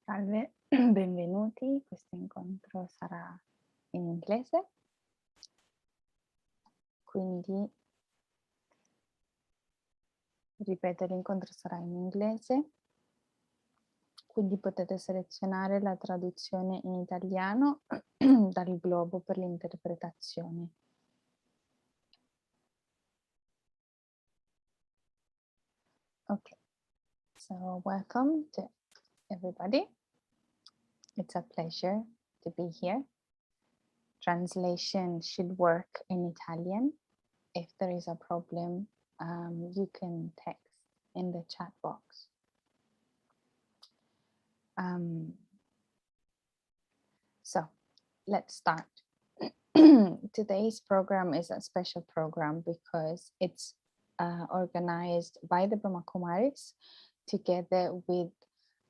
Salve, benvenuti. Questo incontro sarà in inglese, quindi ripeto, l'incontro sarà in inglese, quindi potete selezionare la traduzione in italiano dal globo per l'interpretazione. Okay, so welcome to everybody. It's a pleasure to be here. Translation should work in Italian. If there is a problem, you can text in the chat box. So let's start. Today's program is a special program because it's organized by the Brahma Kumaris together with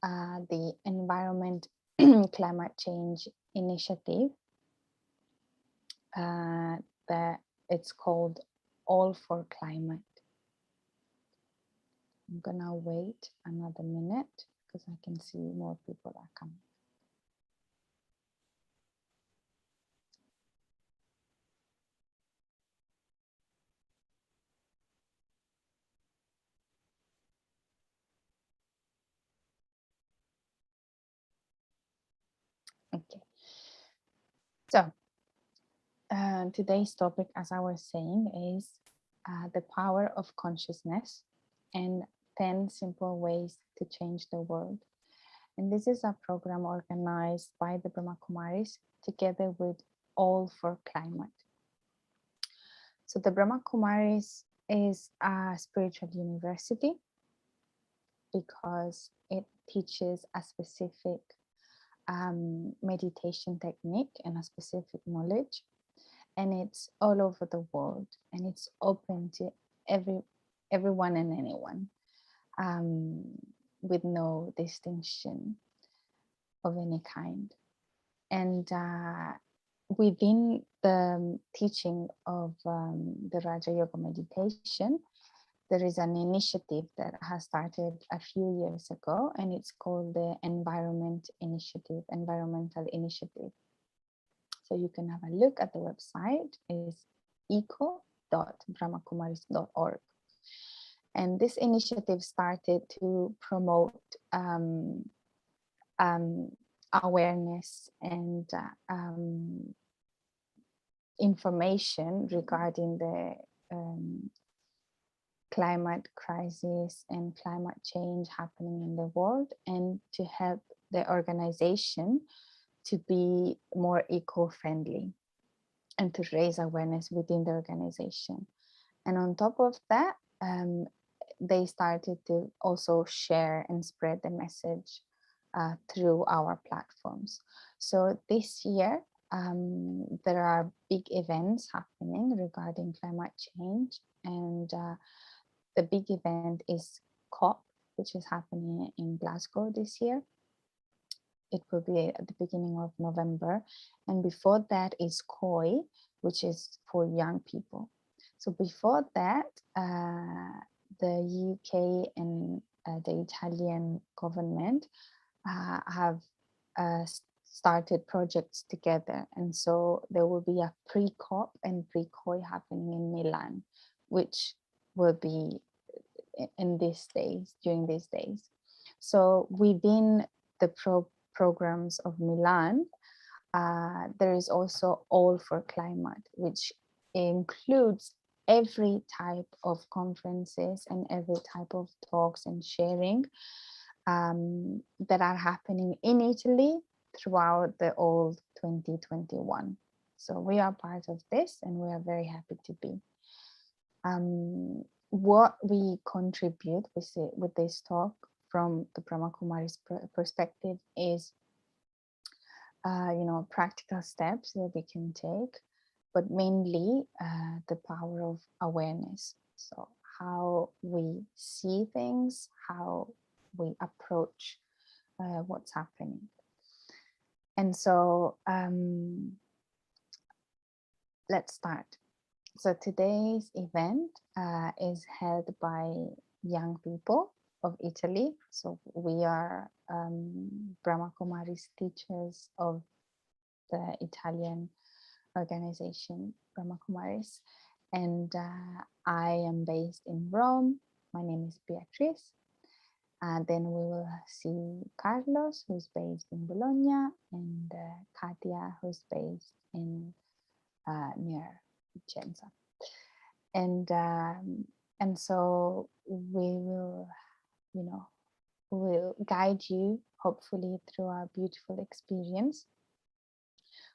the Environment Climate Change Initiative that it's called All for Climate. I'm gonna wait another minute because I can see more people are coming. Okay, so today's topic, as I was saying, is the power of consciousness and 10 simple ways to change the world. And this is a program organized by the Brahma Kumaris together with All for Climate. So the Brahma Kumaris is a spiritual university because it teaches a specific meditation technique and a specific knowledge, and it's all over the world, and it's open to everyone and anyone, with no distinction of any kind. And within the teaching of the Raja Yoga meditation, there is an initiative that has started a few years ago, and it's called the Environmental Initiative. So you can have a look at the website. It's eco.brahmakumaris.org. And this initiative started to promote awareness and information regarding the climate crisis and climate change happening in the world, and to help the organization to be more eco-friendly and to raise awareness within the organization. And on top of that, they started to also share and spread the message through our platforms. So this year, there are big events happening regarding climate change, and the big event is COP, which is happening in Glasgow this year. It will be at the beginning of November. And before that is COI, which is for young people. So before that, the UK and the Italian government have started projects together. And so there will be a pre-COP and pre-COI happening in Milan, which will be in these days, during these days. So within the programs of Milan, there is also All for Climate, which includes every type of conferences and every type of talks and sharing that are happening in Italy throughout the whole 2021. So we are part of this, and we are very happy to be. What we contribute with this talk from the Brahma Kumaris perspective is, practical steps that we can take, but mainly the power of awareness. So how we see things, how we approach what's happening. And so let's start. So today's event is held by young people of Italy. So we are Brahma Kumaris teachers of the Italian organization Brahma Kumaris. And I am based in Rome. My name is Beatrice. Then we will see Carlos, who's based in Bologna, and Katia, who's based in near Vicenza. And so we will, will guide you hopefully through our beautiful experience,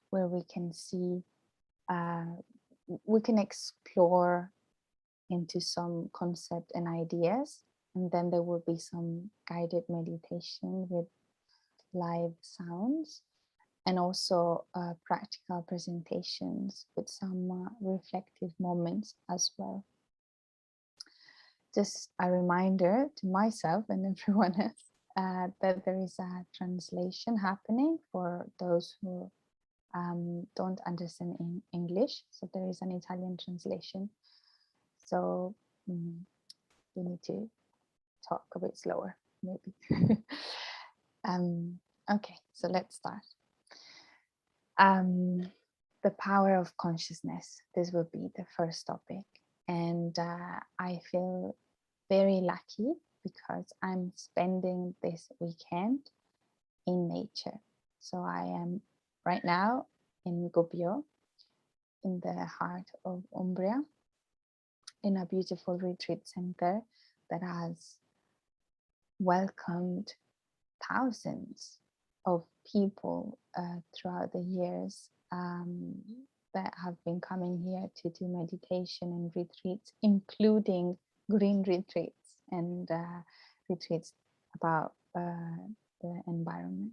where we can see, we can explore into some concept and ideas, and then there will be some guided meditation with live sounds, and also practical presentations with some reflective moments as well. Just a reminder to myself and everyone else that there is a translation happening for those who don't understand in English. So there is an Italian translation. So we need to talk a bit slower, maybe. Okay, so let's start. The power of consciousness. This will be the first topic. And I feel very lucky because I'm spending this weekend in nature. So I am right now in Gubbio, in the heart of Umbria, in a beautiful retreat center that has welcomed thousands of people throughout the years that have been coming here to do meditation and retreats, including green retreats and retreats about the environment.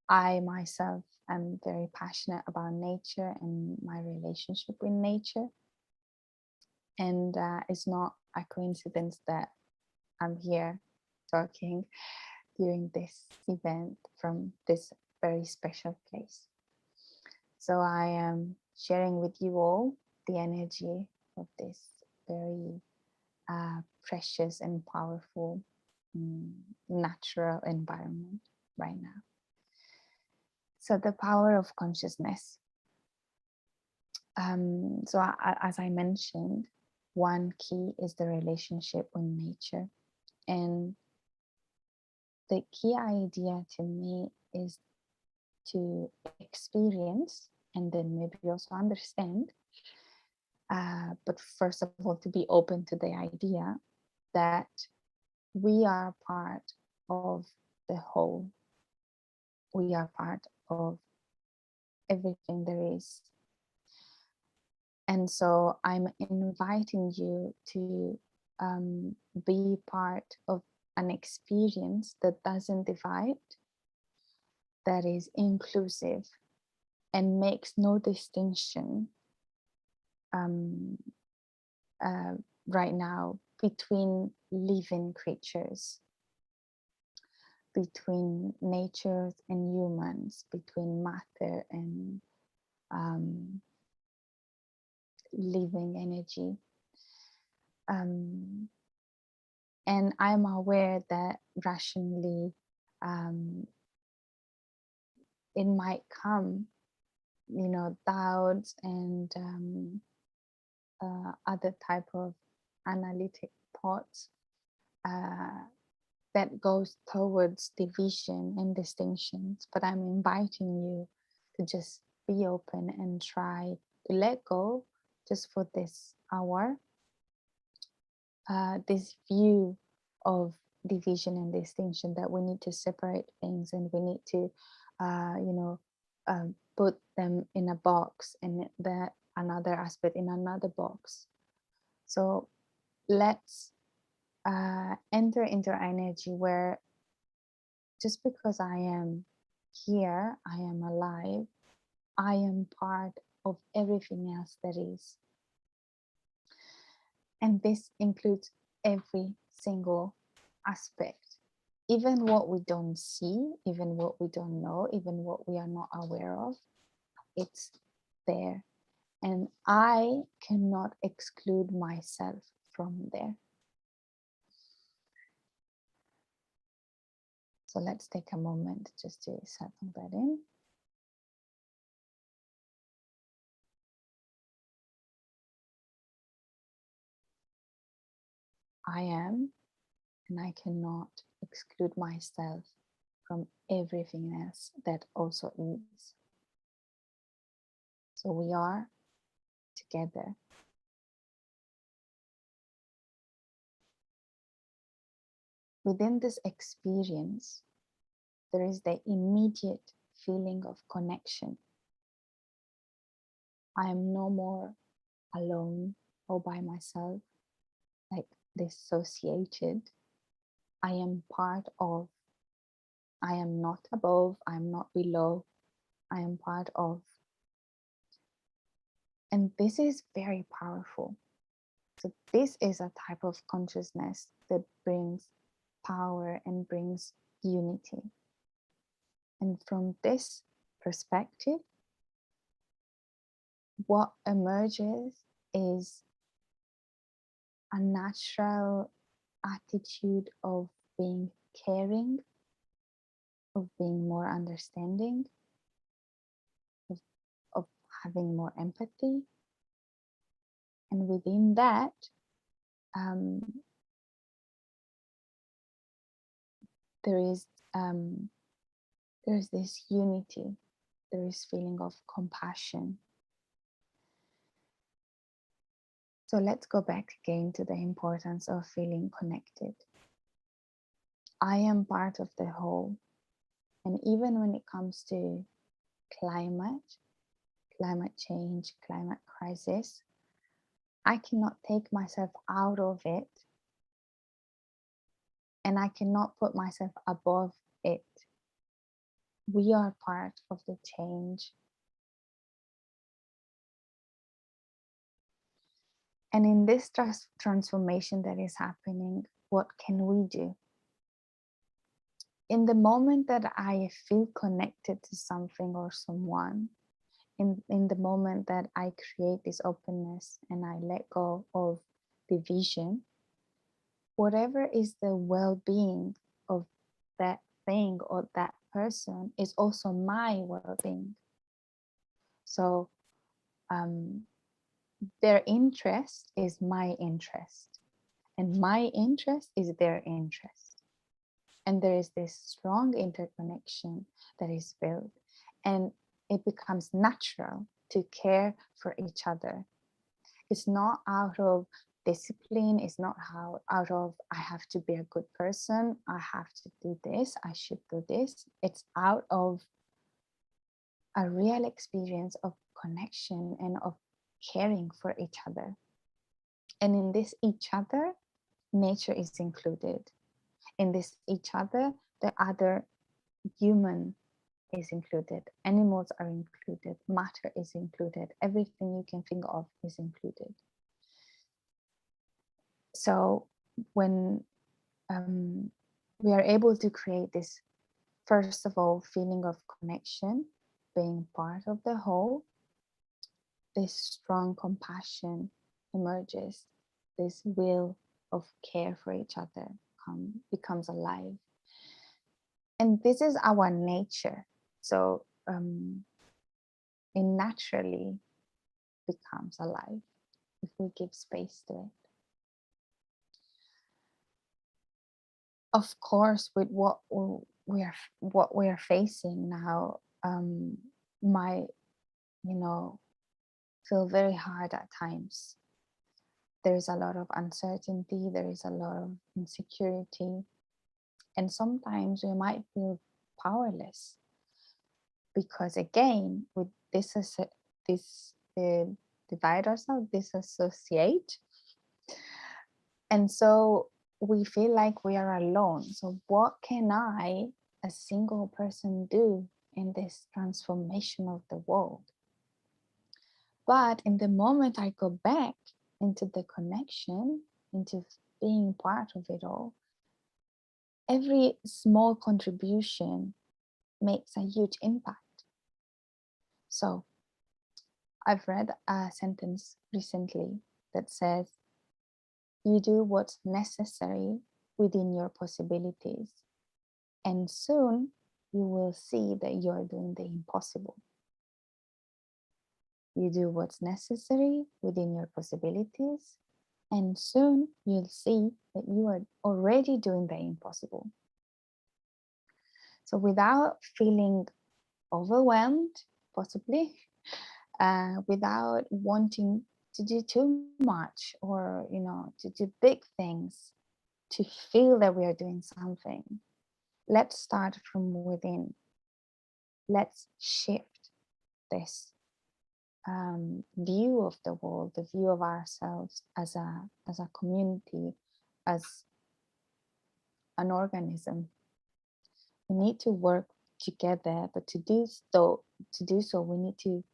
I myself am very passionate about nature and my relationship with nature. And it's not a coincidence that I'm here talking during this event from this very special place. So I am sharing with you all the energy of this very precious and powerful natural environment right now. So the power of consciousness. As I mentioned, one key is the relationship with nature. And the key idea to me is to experience and then maybe also understand, but first of all, to be open to the idea that we are part of the whole. We are part of everything there is. And so I'm inviting you to be part of an experience that doesn't divide, that is inclusive and makes no distinction right now between living creatures, between nature and humans, between matter and living energy. And I'm aware that rationally it might come, doubts and other type of analytic thoughts that goes towards division and distinctions. But I'm inviting you to just be open and try to let go just for this hour, this view of division and distinction, that we need to separate things and we need to put them in a box and that another aspect in another box. So let's enter into energy where just because I am here, I am alive, I am part of everything else that is. And this includes every single aspect, even what we don't see, even what we don't know, even what we are not aware of, it's there. And I cannot exclude myself from there. So let's take a moment just to settle that in. I am, and I cannot exclude myself from everything else that also is. So we are together. Within this experience, there is the immediate feeling of connection. I am no more alone or by myself, like dissociated. I am part of. I am not above, I am not below, I am part of. And this is very powerful. So this is a type of consciousness that brings power and brings unity. And from this perspective, what emerges is a natural attitude of being caring, of being more understanding, of having more empathy. And within that, there's this unity, there is feeling of compassion. So let's go back again to the importance of feeling connected. I am part of the whole. And even when it comes to climate change, climate crisis, I cannot take myself out of it, and I cannot put myself above it. We are part of the change. And in this transformation that is happening, what can we do? In the moment that I feel connected to something or someone, in the moment that I create this openness and I let go of division, whatever is the well-being of that thing or that person is also my well-being. So their interest is my interest, and my interest is their interest. And there is this strong interconnection that is built, and it becomes natural to care for each other. It's not out of discipline, it's not out of I have to be a good person, I have to do this, I should do this. It's out of a real experience of connection and of caring for each other. And in this each other, nature is included. In this each other, the other human is included, animals are included, matter is included, everything you can think of is included. So when we are able to create this, first of all, feeling of connection, being part of the whole, this strong compassion emerges, this will of care for each other becomes alive. And this is our nature. So it naturally becomes alive if we give space to it. Of course, with what we are facing now, might, feel very hard at times. There is a lot of uncertainty, there is a lot of insecurity, and sometimes we might feel powerless because, again, with divide ourselves, disassociate, and so we feel like we are alone. So what can I, a single person, do in this transformation of the world? But in the moment I go back into the connection, into being part of it all, every small contribution makes a huge impact. So I've read a sentence recently that says, you do what's necessary within your possibilities. And soon you will see that you are doing the impossible. You do what's necessary within your possibilities, and soon you'll see that you are already doing the impossible. So without feeling overwhelmed, possibly, without wanting to do too much, or to do big things, to feel that we are doing something, let's start from within. Let's shift this view of the world, the view of ourselves as a community, as an organism. We need to work together, but to do so, we need to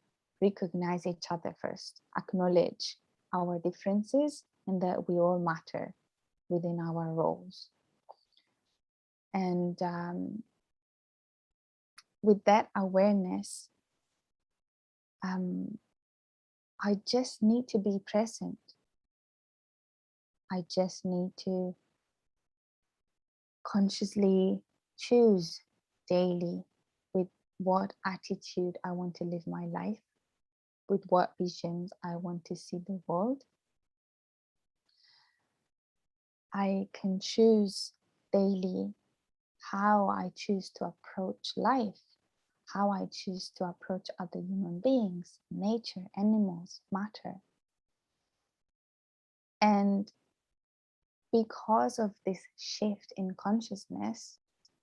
recognize each other first, acknowledge our differences, and that we all matter within our roles. And with that awareness, I just need to be present. I just need to consciously choose daily with what attitude I want to live my life, with what visions I want to see the world. I can choose daily how I choose to approach life, how I choose to approach other human beings, nature, animals, matter. And because of this shift in consciousness,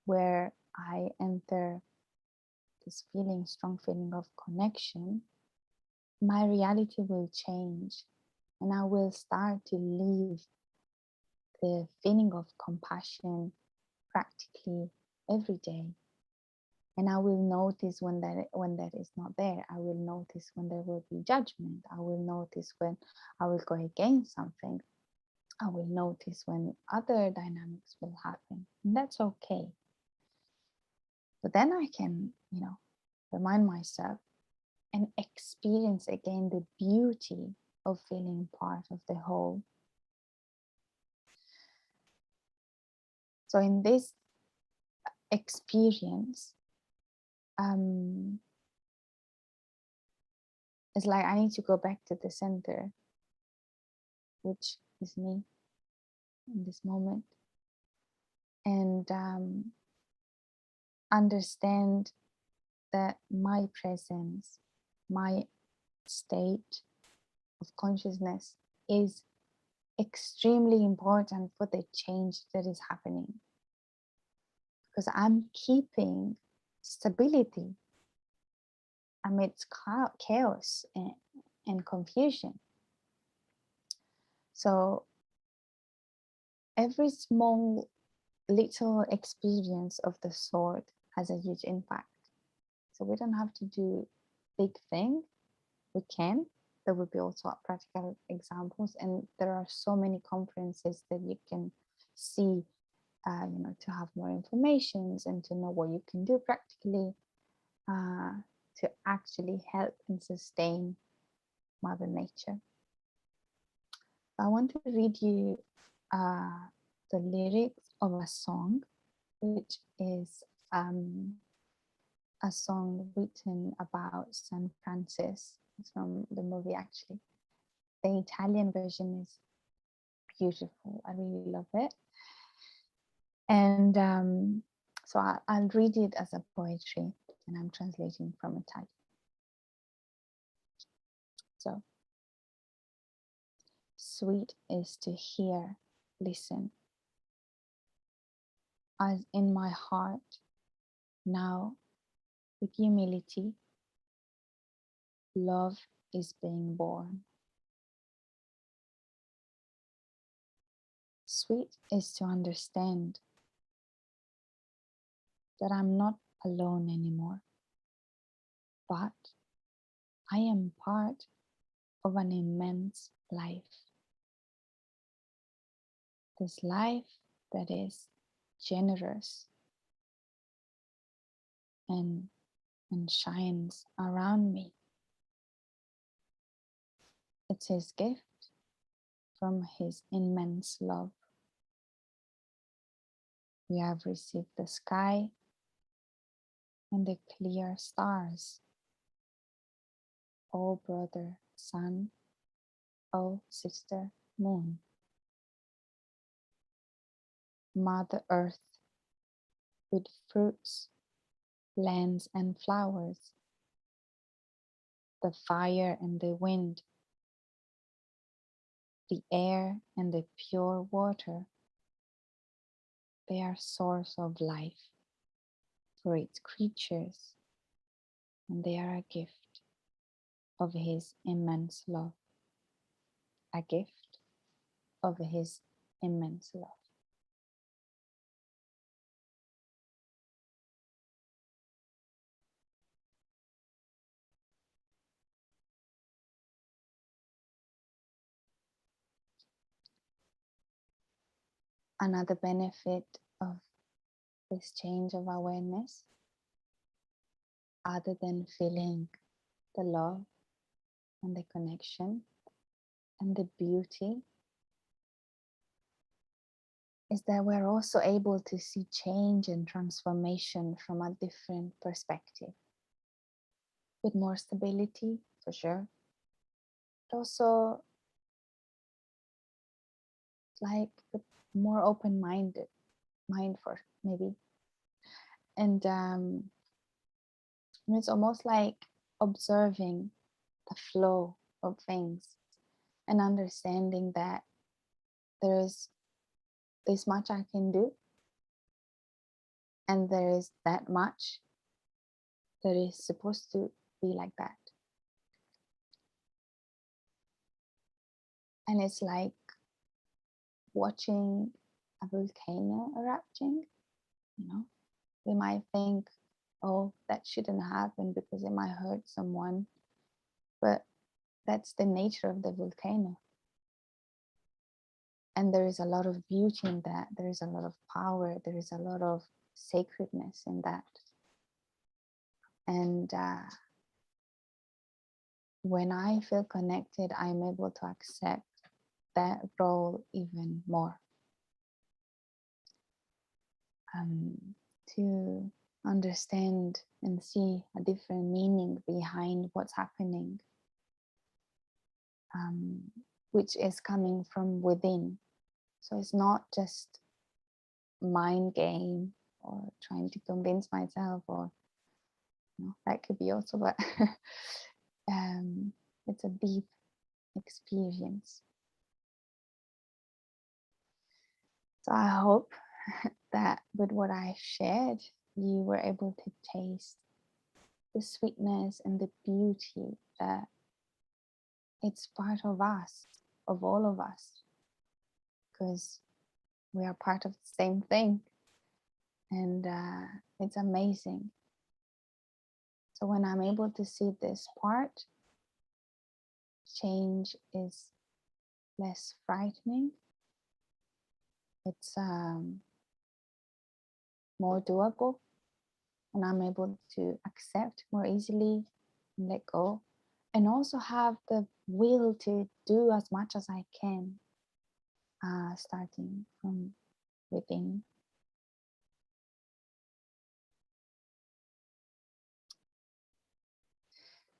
where I enter this strong feeling of connection, my reality will change, and I will start to live the feeling of compassion practically every day. And I will notice when that is not there. I will notice when there will be judgment. I will notice when I will go against something. I will notice when other dynamics will happen. And that's okay. But then I can, remind myself and experience again the beauty of feeling part of the whole. So in this experience, it's like I need to go back to the center, which is me in this moment, and understand that my presence, my state of consciousness is extremely important for the change that is happening, because I'm keeping stability amidst chaos and confusion. So every small little experience of the sort has a huge impact. So we don't have to do big things. We can. There will be also practical examples, and there are so many conferences that you can see, to have more information and to know what you can do practically to actually help and sustain Mother Nature. I want to read you the lyrics of a song, which is a song written about St. Francis. It's from the movie, actually. The Italian version is beautiful. I really love it. And so I'll read it as a poetry, and I'm translating from Italian. So, sweet is to hear, listen, as in my heart now, with humility, love is being born. Sweet is to understand that I'm not alone anymore, but I am part of an immense life. This life that is generous and shines around me. It's his gift from his immense love. We have received the sky and the clear stars. O brother sun, O sister moon. Mother earth with fruits, lands and flowers. The fire and the wind, the air and the pure water. They are source of life for its creatures, and they are a gift of His immense love. A gift of His immense love. Another benefit of this change of awareness, other than feeling the love and the connection and the beauty, is that we're also able to see change and transformation from a different perspective, with more stability, for sure, but also like with more open-minded, mindful maybe. And it's almost like observing the flow of things and understanding that there is this much I can do, and there is that much that is supposed to be like that. And it's like watching a volcano erupting, you know. We might think, oh, that shouldn't happen because it might hurt someone, but that's the nature of the volcano. And there is a lot of beauty in that. There is a lot of power. There is a lot of sacredness in that. And when I feel connected, I'm able to accept that role even more. To understand and see a different meaning behind what's happening, which is coming from within. So it's not just mind game or trying to convince myself, or that could be also, but it's a deep experience. So I hope that with what I shared, you were able to taste the sweetness and the beauty that it's part of us, of all of us, because we are part of the same thing. And it's amazing. So when I'm able to see this part, change is less frightening. It's more doable, and I'm able to accept more easily and let go, and also have the will to do as much as I can, starting from within.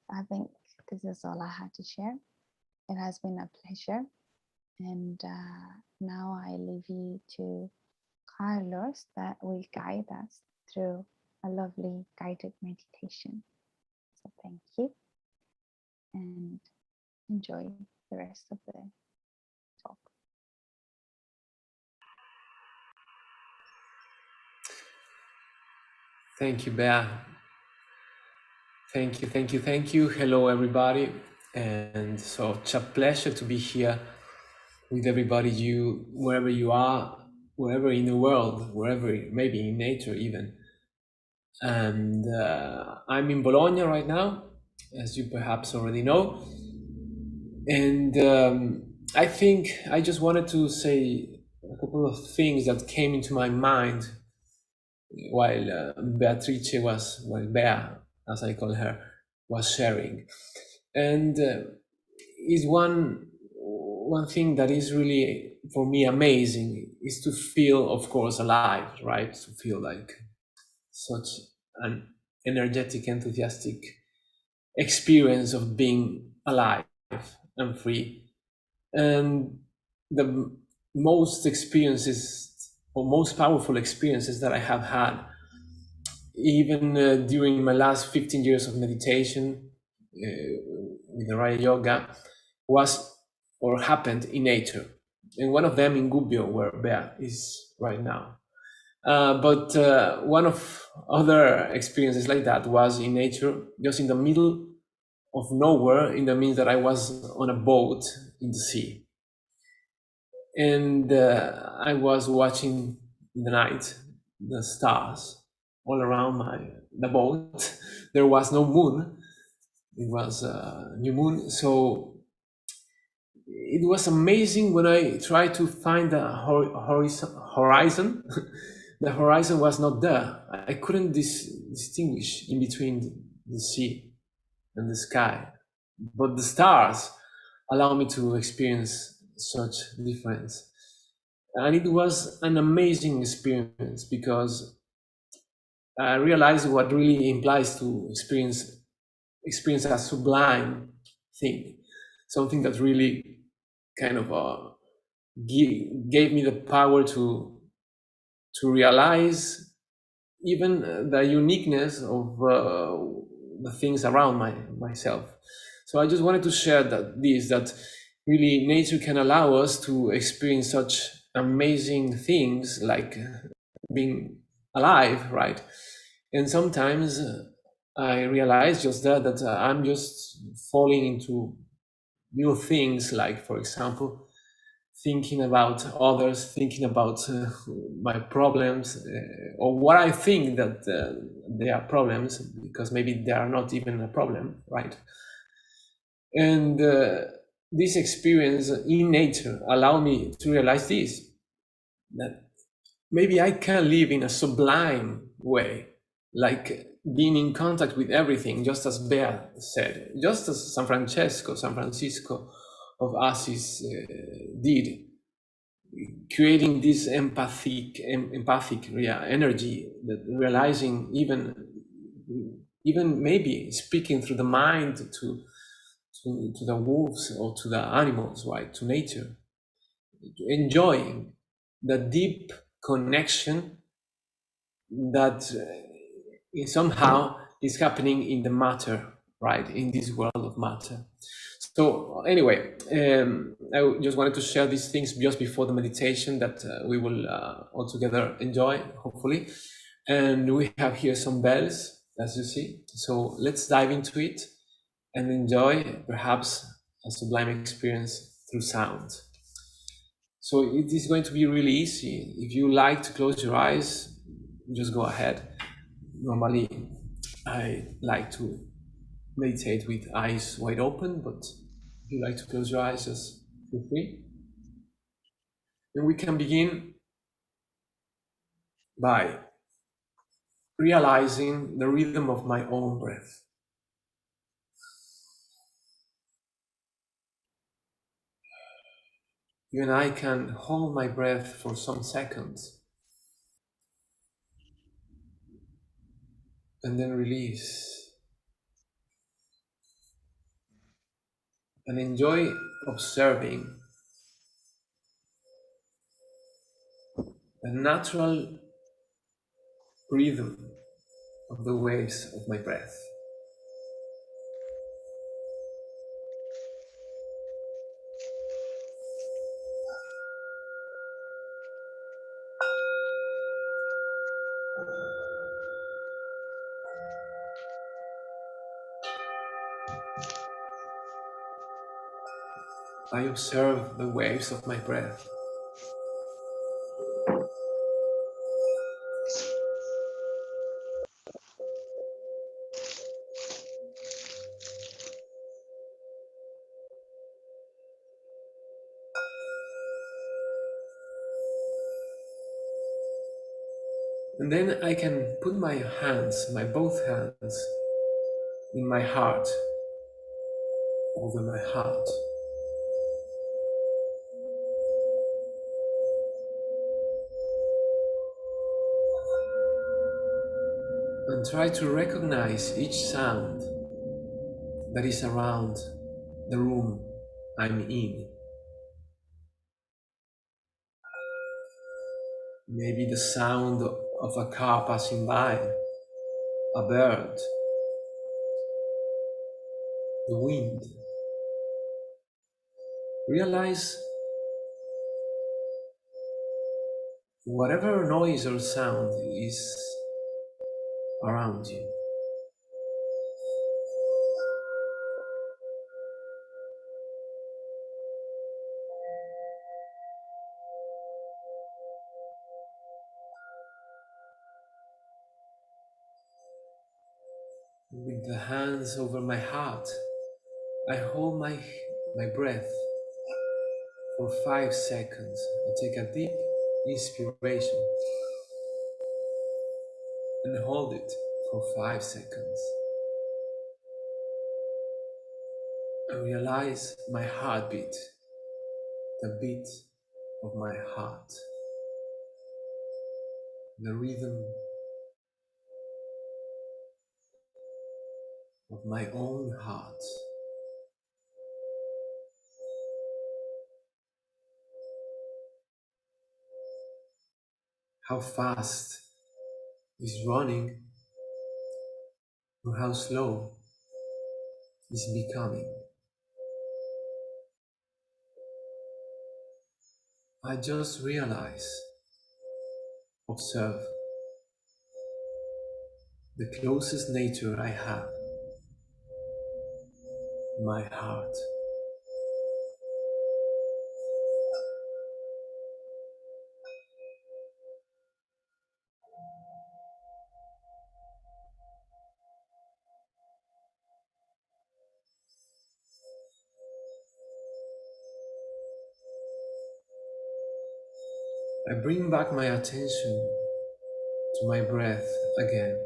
I think this is all I had to share. It has been a pleasure. And now I leave you to Carlos, that will guide us through a lovely guided meditation. So thank you, and enjoy the rest of the talk. Thank you, Bea. Thank you, thank you, thank you. Hello, everybody. And so it's a pleasure to be here with everybody, you, wherever you are, wherever in the world, wherever, maybe in nature even. And I'm in Bologna right now, as you perhaps already know. And I think I just wanted to say a couple of things that came into my mind while Bea, as I call her, was sharing. And is one one thing that is really for me amazing is to feel, of course, alive, right? To feel like such an energetic, enthusiastic experience of being alive and free. And the most experiences or most powerful experiences that I have had, even during my last 15 years of meditation with the Raya Yoga, was or happened in nature. And one of them in Gubbio, where Bea is right now. But one of other experiences like that was in nature, just in the middle of nowhere, in the means that I was on a boat in the sea. And I was watching in the night the stars all around the boat. There was no moon. It was a new moon. So it was amazing when I tried to find the horizon. The horizon was not there. I couldn't distinguish in between the sea and the sky. But the stars allow me to experience such difference. And it was an amazing experience because I realized what really implies to experience a sublime thing, something that really kind of gave me the power to realize even the uniqueness of the things around myself. So I just wanted to share that really nature can allow us to experience such amazing things like being alive, right? And sometimes I realize just that I'm just falling into new things, like, for example, thinking about others, thinking about my problems, or what I think that they are problems, because maybe they are not even a problem, right? And this experience in nature allowed me to realize this, that maybe I can live in a sublime way, like being in contact with everything, just as Bea said, just as San Francisco of Assisi did, creating this empathic energy, that realizing even maybe speaking through the mind to the wolves or to the animals, right, to nature, enjoying the deep connection that somehow is happening in the matter, right, in this world of matter. So anyway, I just wanted to share these things just before the meditation that we will all together enjoy, hopefully. And we have here some bells, as you see. So let's dive into it and enjoy perhaps a sublime experience through sound. So it is going to be really easy. If you like to close your eyes, just go ahead. Normally, I like to meditate with eyes wide open, but if you like to close your eyes, just feel free. And we can begin by realizing the rhythm of my own breath. Even I can hold my breath for some seconds and then release and enjoy observing the natural rhythm of the waves of my breath. I observe the waves of my breath. And then I can put my hands, both hands, in my heart, over my heart. And try to recognize each sound that is around the room I'm in. Maybe the sound of a car passing by, a bird, the wind. Realize whatever noise or sound is around you. With the hands over my heart, I hold my breath for 5 seconds. I take a deep inspiration and hold it for 5 seconds. I realize my heartbeat, the beat of my heart, the rhythm of my own heart. How fast is running or how slow is becoming. I just realize, observe the closest nature I have, my heart. I bring back my attention to my breath again.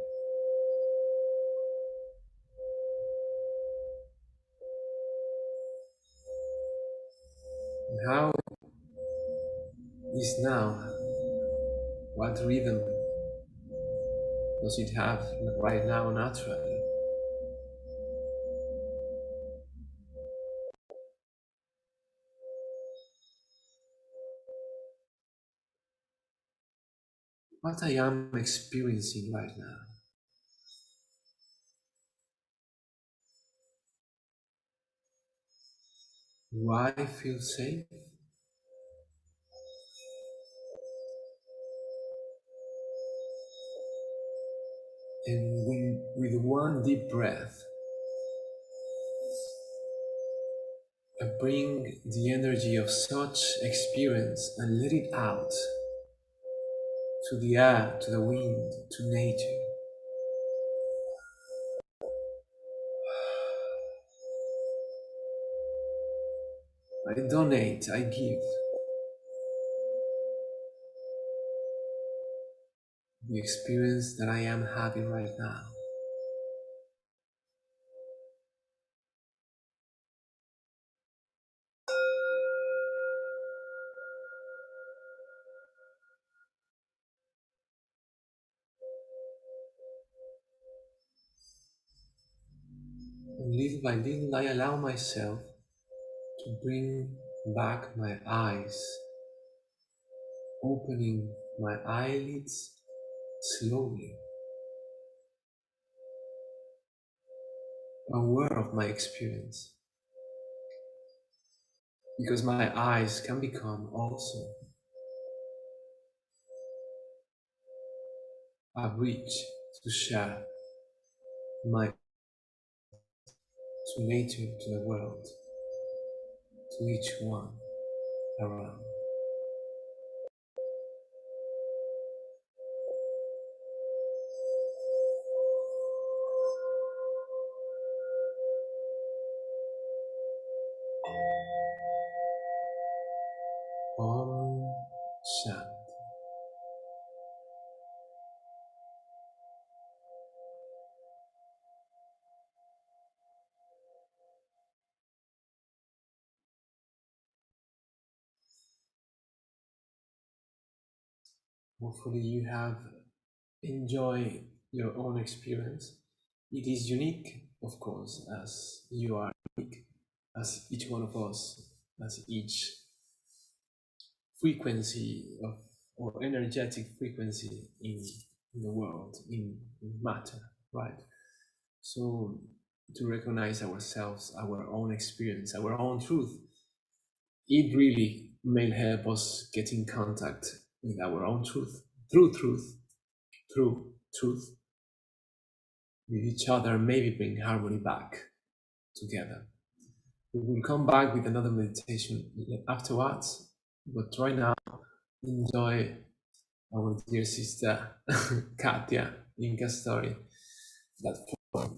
And how is now? What rhythm does it have right now naturally? What I am experiencing right now? Do I feel safe? And with one deep breath, I bring the energy of such experience and let it out to the air, to the wind, to nature. I donate, I give the experience that I am having right now. And little by little, I allow myself to bring back my eyes, opening my eyelids slowly, aware of my experience. Because my eyes can become also a bridge to share my to nature, to the world, to each one around. Om Shanti. Hopefully you have enjoyed your own experience. It is unique, of course, as you are unique, as each one of us, as each frequency of or energetic frequency in the world, in matter, right? So to recognize ourselves, our own experience, our own truth, it really may help us get in contact with our own truth, through truth, with each other, maybe bring harmony back together. We will come back with another meditation afterwards, but right now, enjoy our dear sister Katia Inca story. That for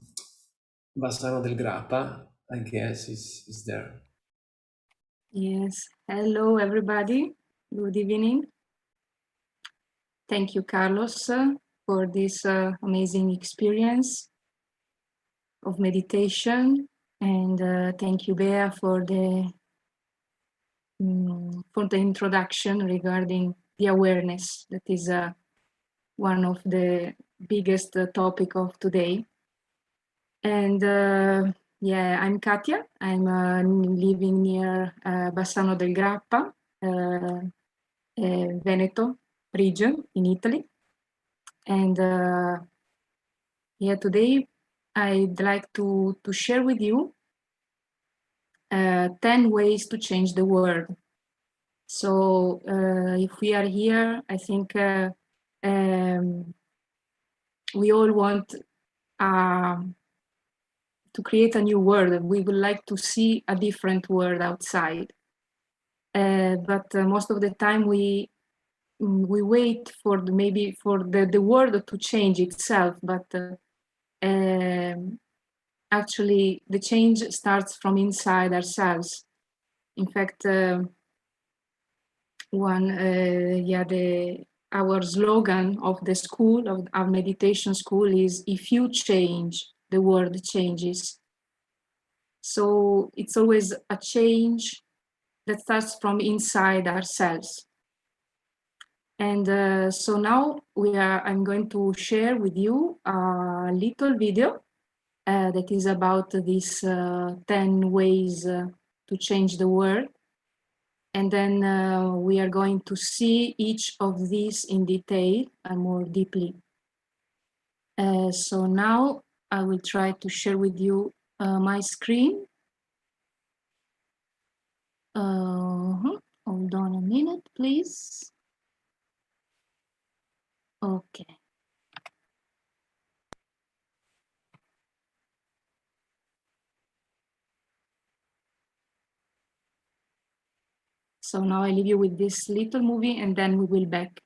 Bassano del Grappa, I guess, is there. Yes. Hello, everybody. Good evening. Thank you, Carlos, for this amazing experience of meditation. And thank you, Bea, for the introduction regarding the awareness. That is one of the biggest topic of today. And yeah, I'm Katia. I'm living near Bassano del Grappa, Veneto region in Italy. And yeah, today I'd like to share with you 10 ways to change the world. So if we are here, I think we all want to create a new world. We would like to see a different world outside. But most of the time we wait for maybe for the world to change itself, but actually the change starts from inside ourselves. In fact, our slogan of the school, of our meditation school, is "If you change, the world changes." So it's always a change that starts from inside ourselves. And so now I'm going to share with you a little video that is about these 10 ways to change the world. And then we are going to see each of these in detail and more deeply. So now I will try to share with you my screen. Hold on a minute, please. Okay. So now I leave you with this little movie and then we will back.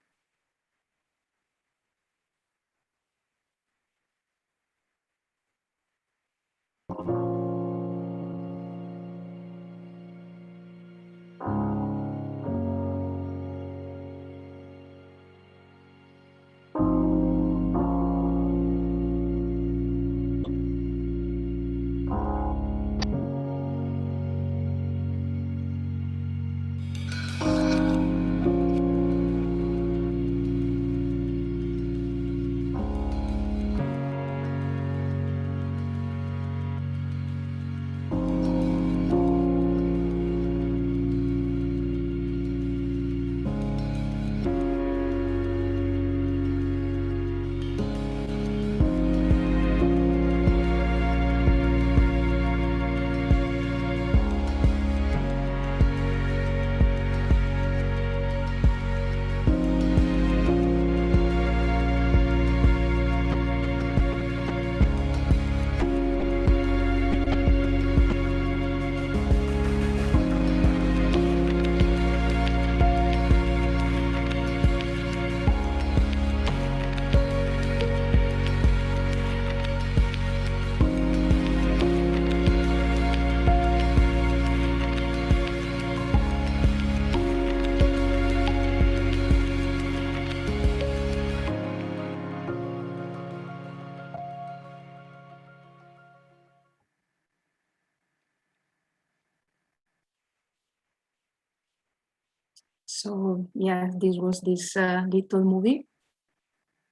So yeah, this was this little movie.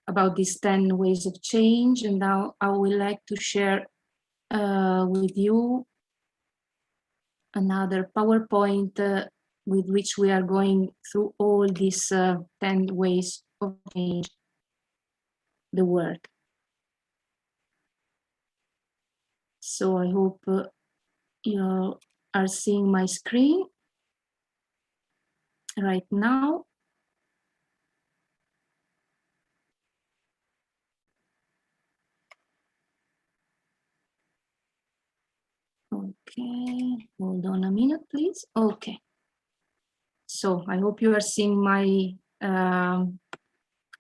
about these 10 ways of change. And now I would like to share with you another PowerPoint with which we are going through all these 10 ways of change the world. So I hope you are seeing my screen right now. Okay, hold on a minute, please. Okay. So I hope you are seeing my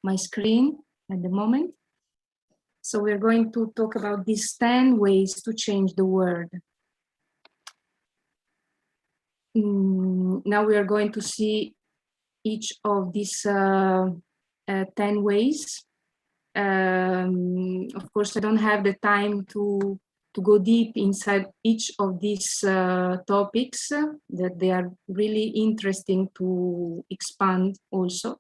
my screen at the moment. So we're going to talk about these 10 ways to change the world. Now we are going to see each of these 10 ways. Of course, I don't have the time to go deep inside each of these topics that they are really interesting to expand also.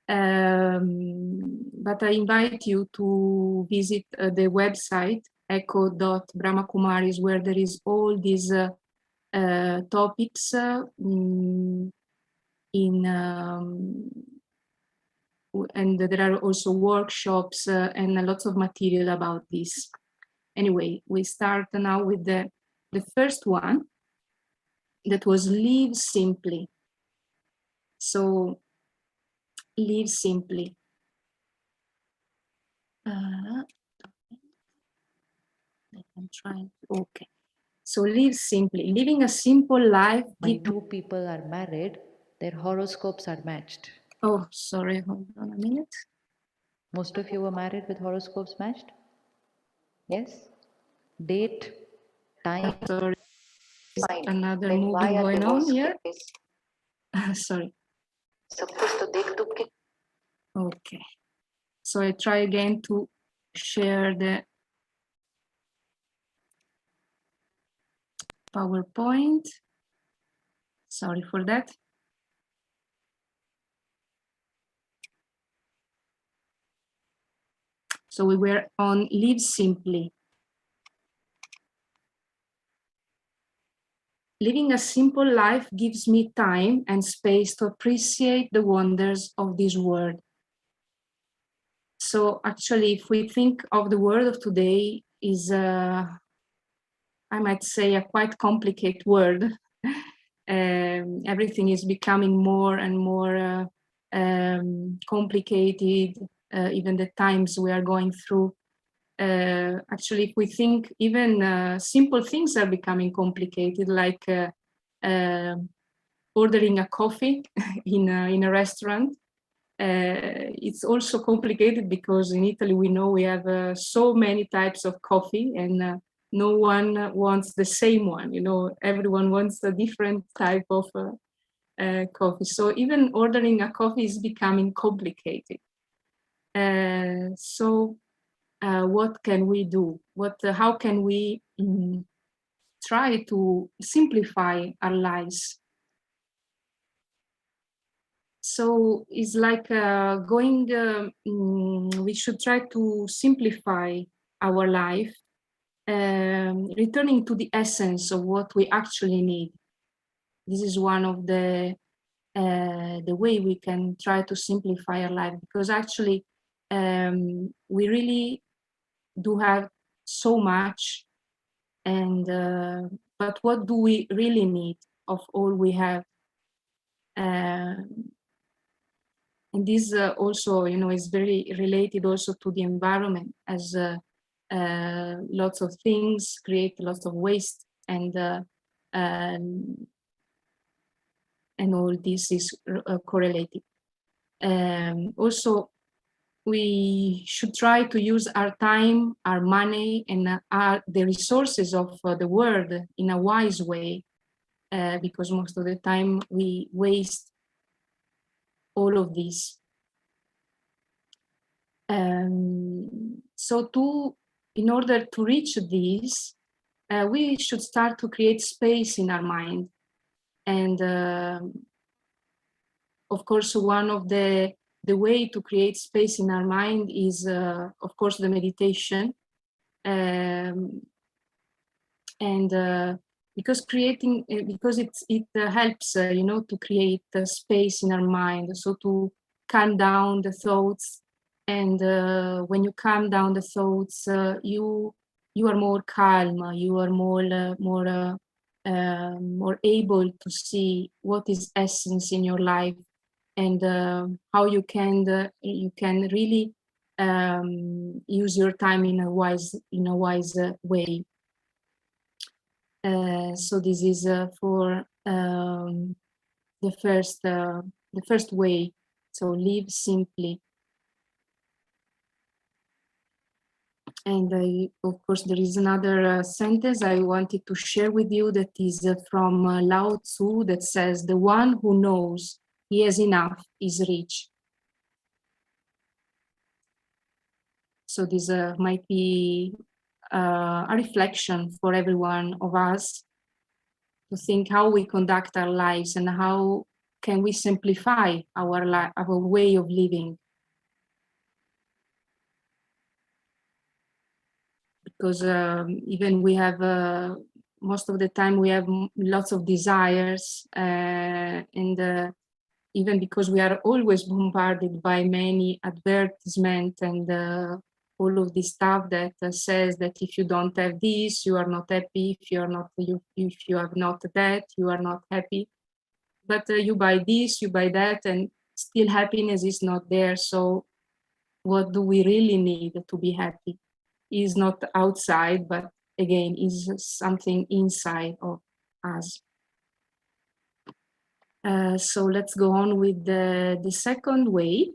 But I invite you to visit the website echo.brahmakumaris, where there is all these topics and there are also workshops and lots of material about this. Anyway, we start now with the first one, that was live simply. So live simply. I'm trying. Okay. So live simply. Living a simple life. When two people are married, their horoscopes are matched. Oh, sorry. Hold on a minute. Most of you were married with horoscopes matched? Yes? Date, time. Sorry. Fine. Another Then movie why are going on here. Sorry. Okay. So I try again to share the PowerPoint. Sorry for that. So we were on live simply. Living a simple life gives me time and space to appreciate the wonders of this world. So actually, if we think of the world of today, is I might say a quite complicated world. Everything is becoming more and more complicated. Even the times we are going through. Actually, if we think, even simple things are becoming complicated, like ordering a coffee in a restaurant. It's also complicated because in Italy we know we have so many types of coffee, and no one wants the same one. You know, everyone wants a different type of coffee. So even ordering a coffee is becoming complicated. What can we do? How can we try to simplify our lives? So it's like we should try to simplify our life, returning to the essence of what we actually need. This is one of the way we can try to simplify our life, because actually we really do have so much, and but what do we really need of all we have? And this also, you know, is very related also to the environment, as lots of things create lots of waste, and all this is correlated. Also, we should try to use our time, our money, and the resources of the world in a wise way, because most of the time we waste all of this. So in order to reach this, we should start to create space in our mind. And of course, one of the the way to create space in our mind is, of course, the meditation. Because it helps, to create space in our mind, so to calm down the thoughts. And when you calm down the thoughts, you are more calm, you are more able to see what is essence in your life, and how you can really use your time in a wise way. So this is for the first way. So live simply. And of course, there is another sentence I wanted to share with you that is from Lao Tzu, that says, "The one who knows he has enough is rich." So this might be a reflection for every one of us, to think how we conduct our lives and how can we simplify our way of living. Because even we have, most of the time we have lots of desires, and even because we are always bombarded by many advertisements and all of this stuff that says that if you don't have this, you are not happy. If you have not that, you are not happy. But you buy this, you buy that, and still happiness is not there. So what do we really need to be happy? Is not outside, but again, is something inside of us. So let's go on with the second way,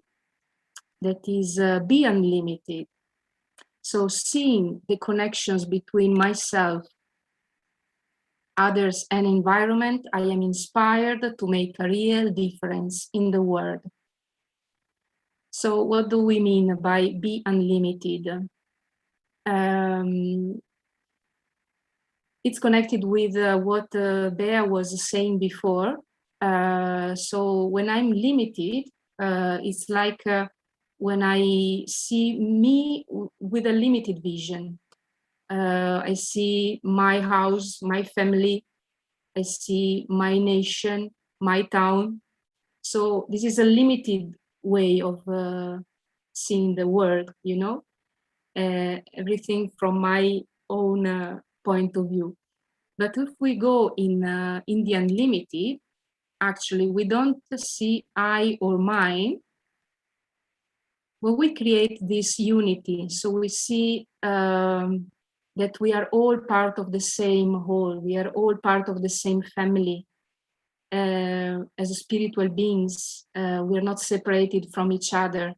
that is be unlimited. So seeing the connections between myself, others, and environment, I am inspired to make a real difference in the world. So what do we mean by be unlimited? It's connected with what Bea was saying before. So when I'm limited, it's like when I see me with a limited vision. I see my house, my family, I see my nation, my town. So this is a limited way of seeing the world, everything from my own point of view. But if we go in the unlimited, actually we don't see I or mine, but we create this unity. So we see that we are all part of the same whole. We are all part of the same family. As spiritual beings, we are not separated from each other.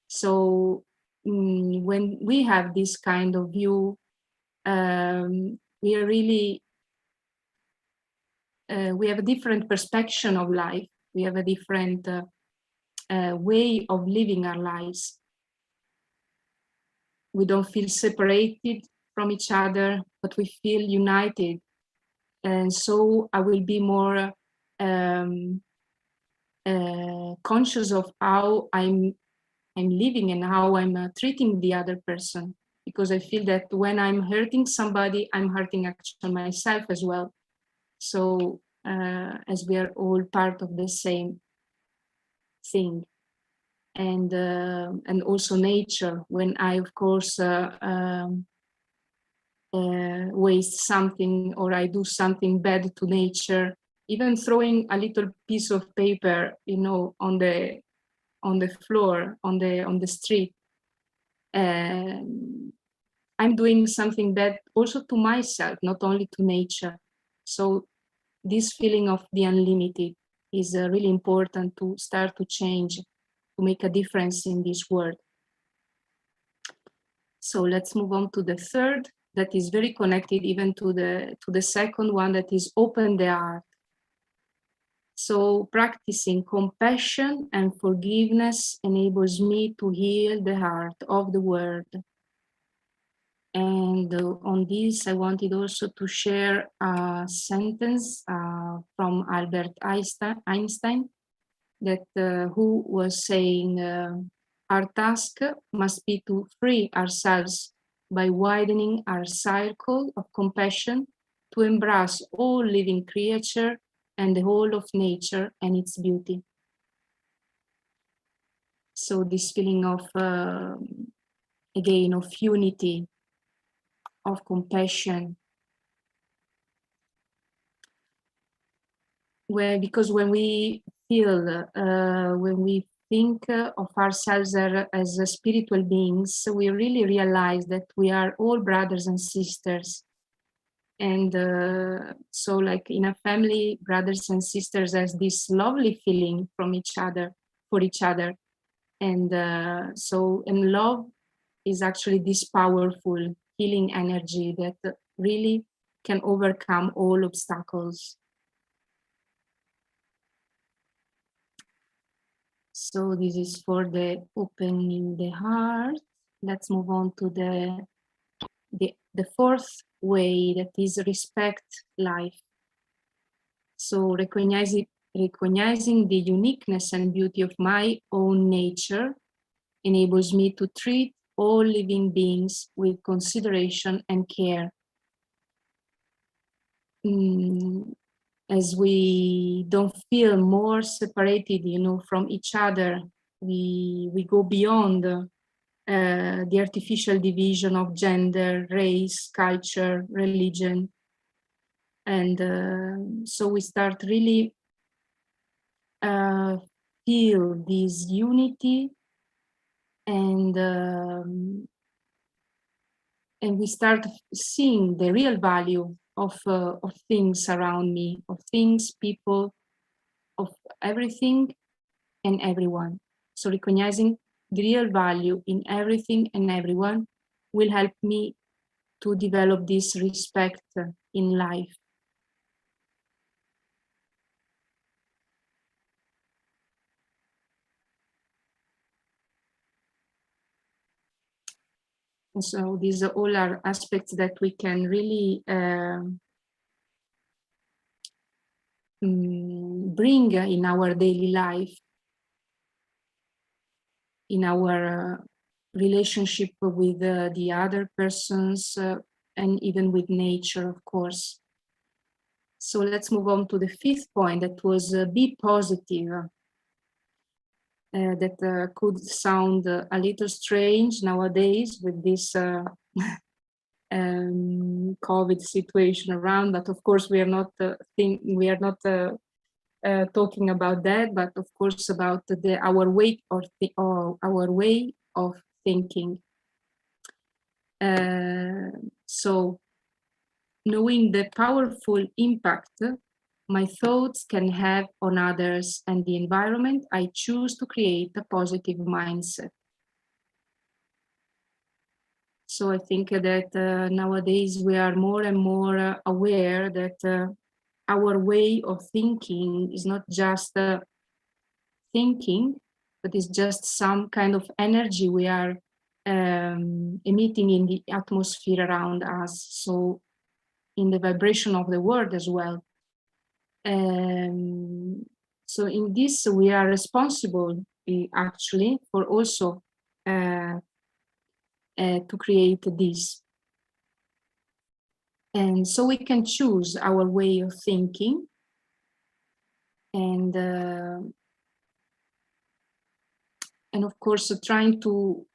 So when we have this kind of view, we are really, we have a different perspective of life. We have a different way of living our lives. We don't feel separated from each other, but we feel united. And so I will be more conscious of how I'm living and how I'm treating the other person. Because I feel that when I'm hurting somebody, I'm hurting actually myself as well. So as we are all part of the same thing. And also nature, when I, of course, waste something or I do something bad to nature, even throwing a little piece of paper, on the floor, on the street, I'm doing something bad also to myself, not only to nature. So this feeling of the unlimited is really important to start to change, to make a difference in this world. So let's move on to the third, that is very connected even to the second one, that is open the heart. So practicing compassion and forgiveness enables me to heal the heart of the world. And on this, I wanted also to share a sentence from Albert Einstein. that who was saying our task must be to free ourselves by widening our circle of compassion to embrace all living creature and the whole of nature and its beauty. So this feeling of, again, of unity, of compassion, because when we feel, when we think of ourselves as spiritual beings, we really realize that we are all brothers and sisters. And so like in a family, brothers and sisters has this lovely feeling from each other, for each other. And and love is actually this powerful healing energy that really can overcome all obstacles. So this is for the opening the heart. Let's move on to the fourth way, that is respect life. So recognizing the uniqueness and beauty of my own nature enables me to treat all living beings with consideration and care. As we don't feel more separated, from each other, we go beyond the artificial division of gender, race, culture, religion. And so we start really feel this unity, and we start seeing the real value of things around me, of things, people, of everything and everyone. So recognizing the real value in everything and everyone will help me to develop this respect in life. And so these are all are aspects that we can really bring in our daily life, in our relationship with the other persons, and even with nature, of course. So let's move on to the fifth point, that was be positive. That could sound a little strange nowadays with this COVID situation around, but of course we are not talking about that, but of course about our way of thinking. So knowing the powerful impact my thoughts can have on others and the environment, I choose to create a positive mindset. So I think that nowadays we are more and more aware that our way of thinking is not just thinking, but it's just some kind of energy we are emitting in the atmosphere around us. So in the vibration of the world as well. So in this, we are responsible actually for also to create this. And so we can choose our way of thinking, and of course trying to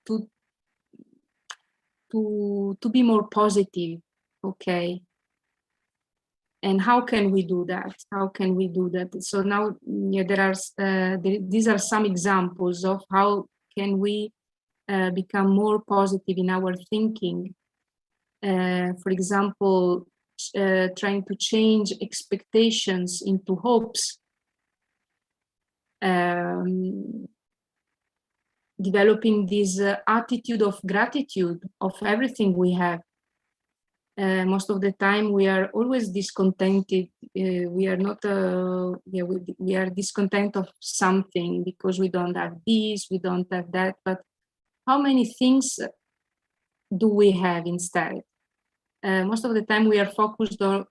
be more positive. Okay. And how can we do that? How can we do that? So now these are some examples of how can we become more positive in our thinking. For example, trying to change expectations into hopes. Developing this attitude of gratitude of everything we have. Most of the time we are always discontented. We are not we are discontent of something because we don't have this, we don't have that, but how many things do we have instead? Most of the time we are focused on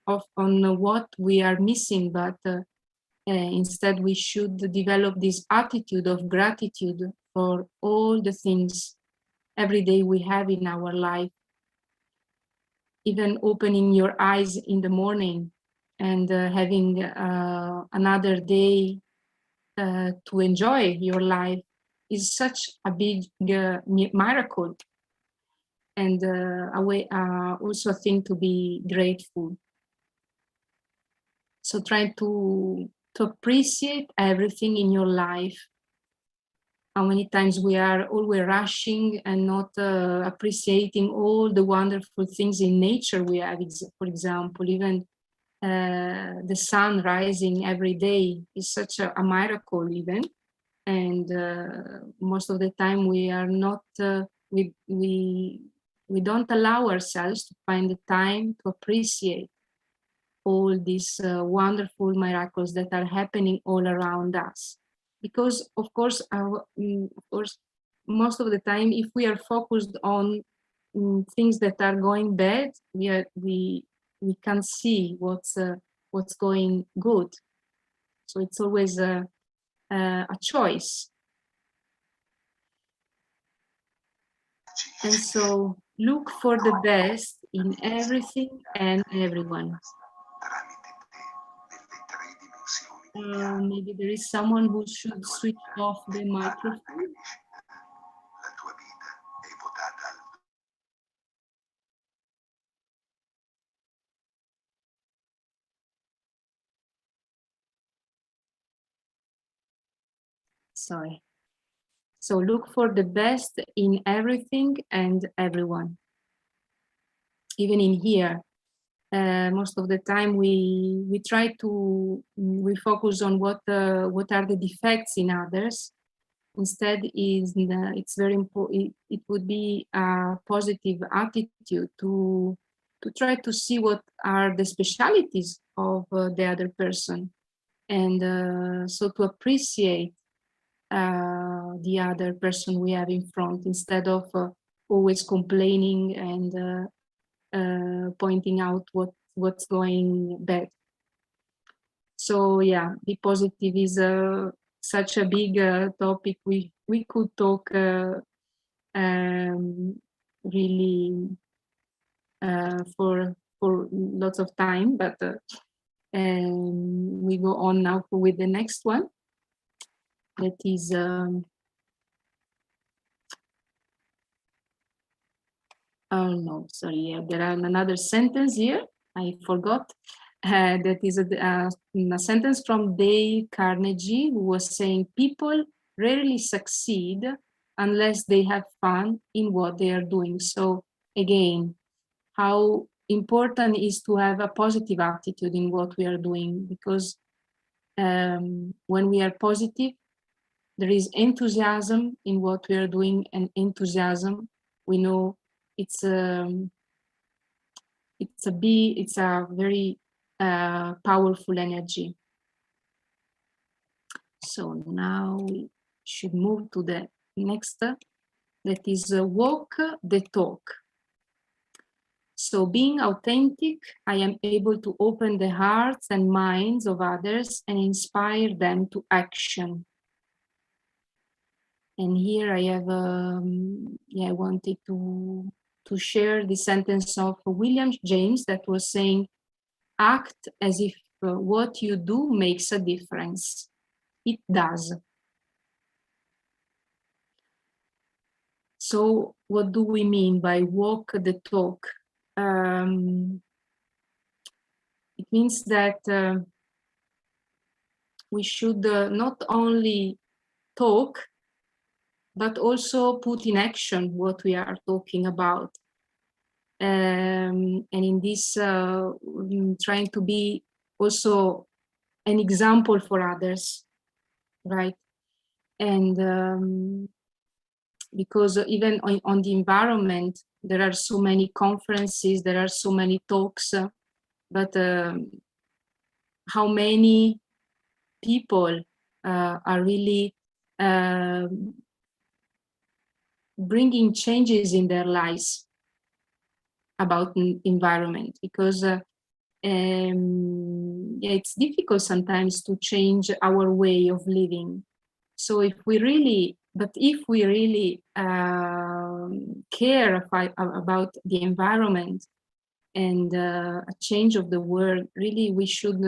what we are missing, but Instead, we should develop this attitude of gratitude for all the things every day we have in our life. Even opening your eyes in the morning and having another day to enjoy your life is such a big miracle, and a way also a thing to be grateful. So try to appreciate everything in your life. How many times we are always rushing and not appreciating all the wonderful things in nature we have. For example, even the sun rising every day is such a miracle even. And most of the time we are not, we don't allow ourselves to find the time to appreciate all these wonderful miracles that are happening all around us. Because of course, most of the time, if we are focused on things that are going bad, we can't see what's going good. So it's always a choice. And so look for the best in everything and everyone. Maybe there is someone who should switch off the microphone. Sorry. So look for the best in everything and everyone. Even in here, most of the time we try to we focus on what are the defects in others. Instead, it's very important. It would be a positive attitude to try to see what are the specialities of the other person, and so to appreciate the other person we have in front, instead of always complaining and pointing out what's going bad. So yeah, be positive is such a big topic. We could talk really for lots of time, but we go on now with the next one. That is oh no, sorry, there are another sentence here. I forgot. That is a sentence from Dale Carnegie, who was saying, people rarely succeed unless they have fun in what they are doing. So again, how important is to have a positive attitude in what we are doing, because when we are positive, there is enthusiasm in what we are doing, and enthusiasm, we know it's a very powerful energy. So now we should move to the next, that is walk the talk. So being authentic, I am able to open the hearts and minds of others and inspire them to action. And here I have, I wanted to share the sentence of William James that was saying, act as if what you do makes a difference. It does. So what do we mean by walk the talk? It means that we should not only talk, but also put in action what we are talking about. And in this, trying to be also an example for others, right? And because even on the environment, there are so many conferences, there are so many talks, but how many people are really bringing changes in their lives about environment? Because yeah, it's difficult sometimes to change our way of living. So if we really care about the environment and a change of the world, really we should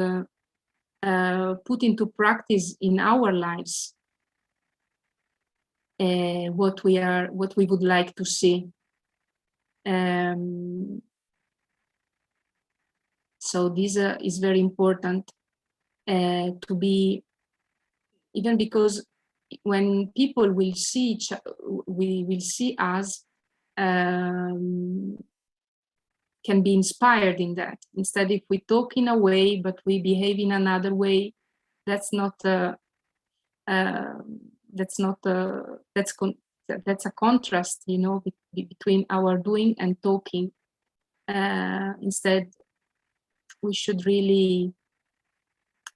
put into practice in our lives what we would like to see. So this is very important to be, even because when people will see will see us, can be inspired in that. Instead, if we talk in a way but we behave in another way, that's a contrast, you know, between our doing and talking. Instead, we should really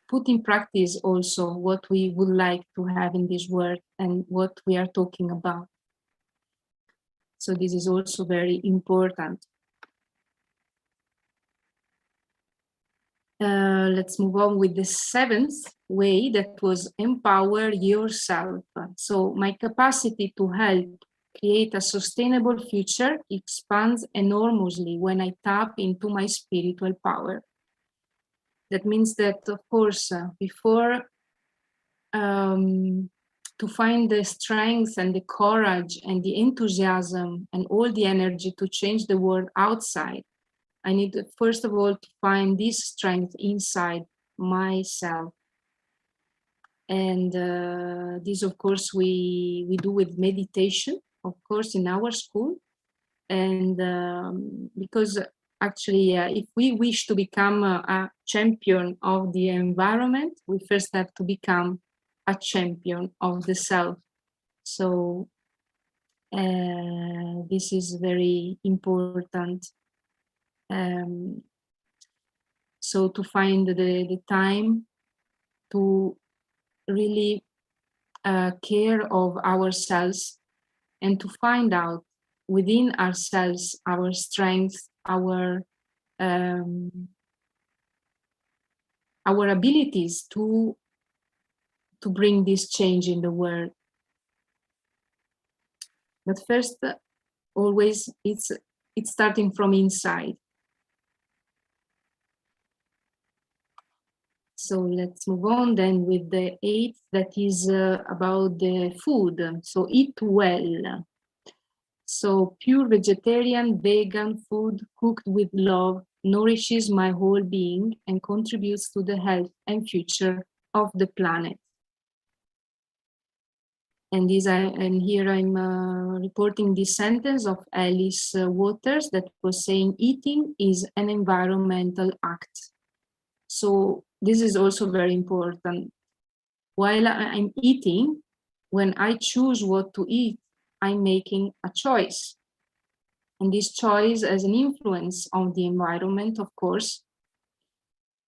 put in practice also what we would like to have in this world and what we are talking about. So this is also very important. Let's move on with the seventh way, that was empower yourself. So my capacity to help create a sustainable future expands enormously when I tap into my spiritual power. That means that, of course, before to find the strength and the courage and the enthusiasm and all the energy to change the world outside, I need, first of all, to find this strength inside myself. And this, of course, we do with meditation, of course, in our school. And because actually, if we wish to become a champion of the environment, we first have to become a champion of the self. So this is very important. So to find the time to really care of ourselves and to find out within ourselves our strengths, our abilities to bring this change in the world. But first, always it's starting from inside. So let's move on then with the 8th, that is about the food. So eat well. So pure vegetarian, vegan food cooked with love nourishes my whole being and contributes to the health and future of the planet. And here I'm reporting this sentence of Alice Waters that was saying, eating is an environmental act. So this is also very important. While I'm eating, when I choose what to eat, I'm making a choice. And this choice has an influence on the environment, of course,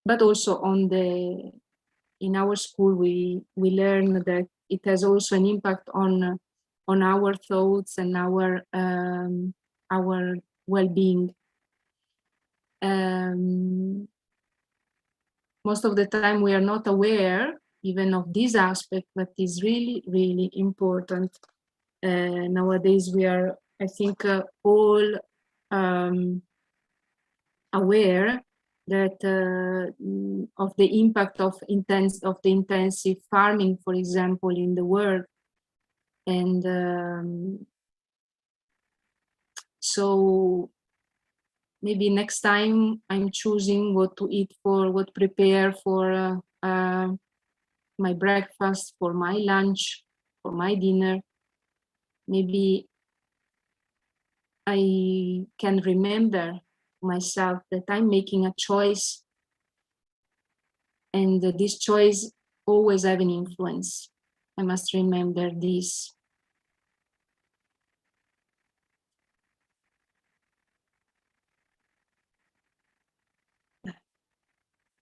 but also in our school, we learn that it has also an impact on our thoughts and our well-being. Most of the time we are not aware even of this aspect, but is really, really important. Nowadays we are, I think, all aware that of the impact of the intensive farming, for example, in the world. And so maybe next time I'm choosing what to eat what prepare for my breakfast, for my lunch, for my dinner. Maybe I can remember myself that I'm making a choice, and this choice always have an influence. I must remember this.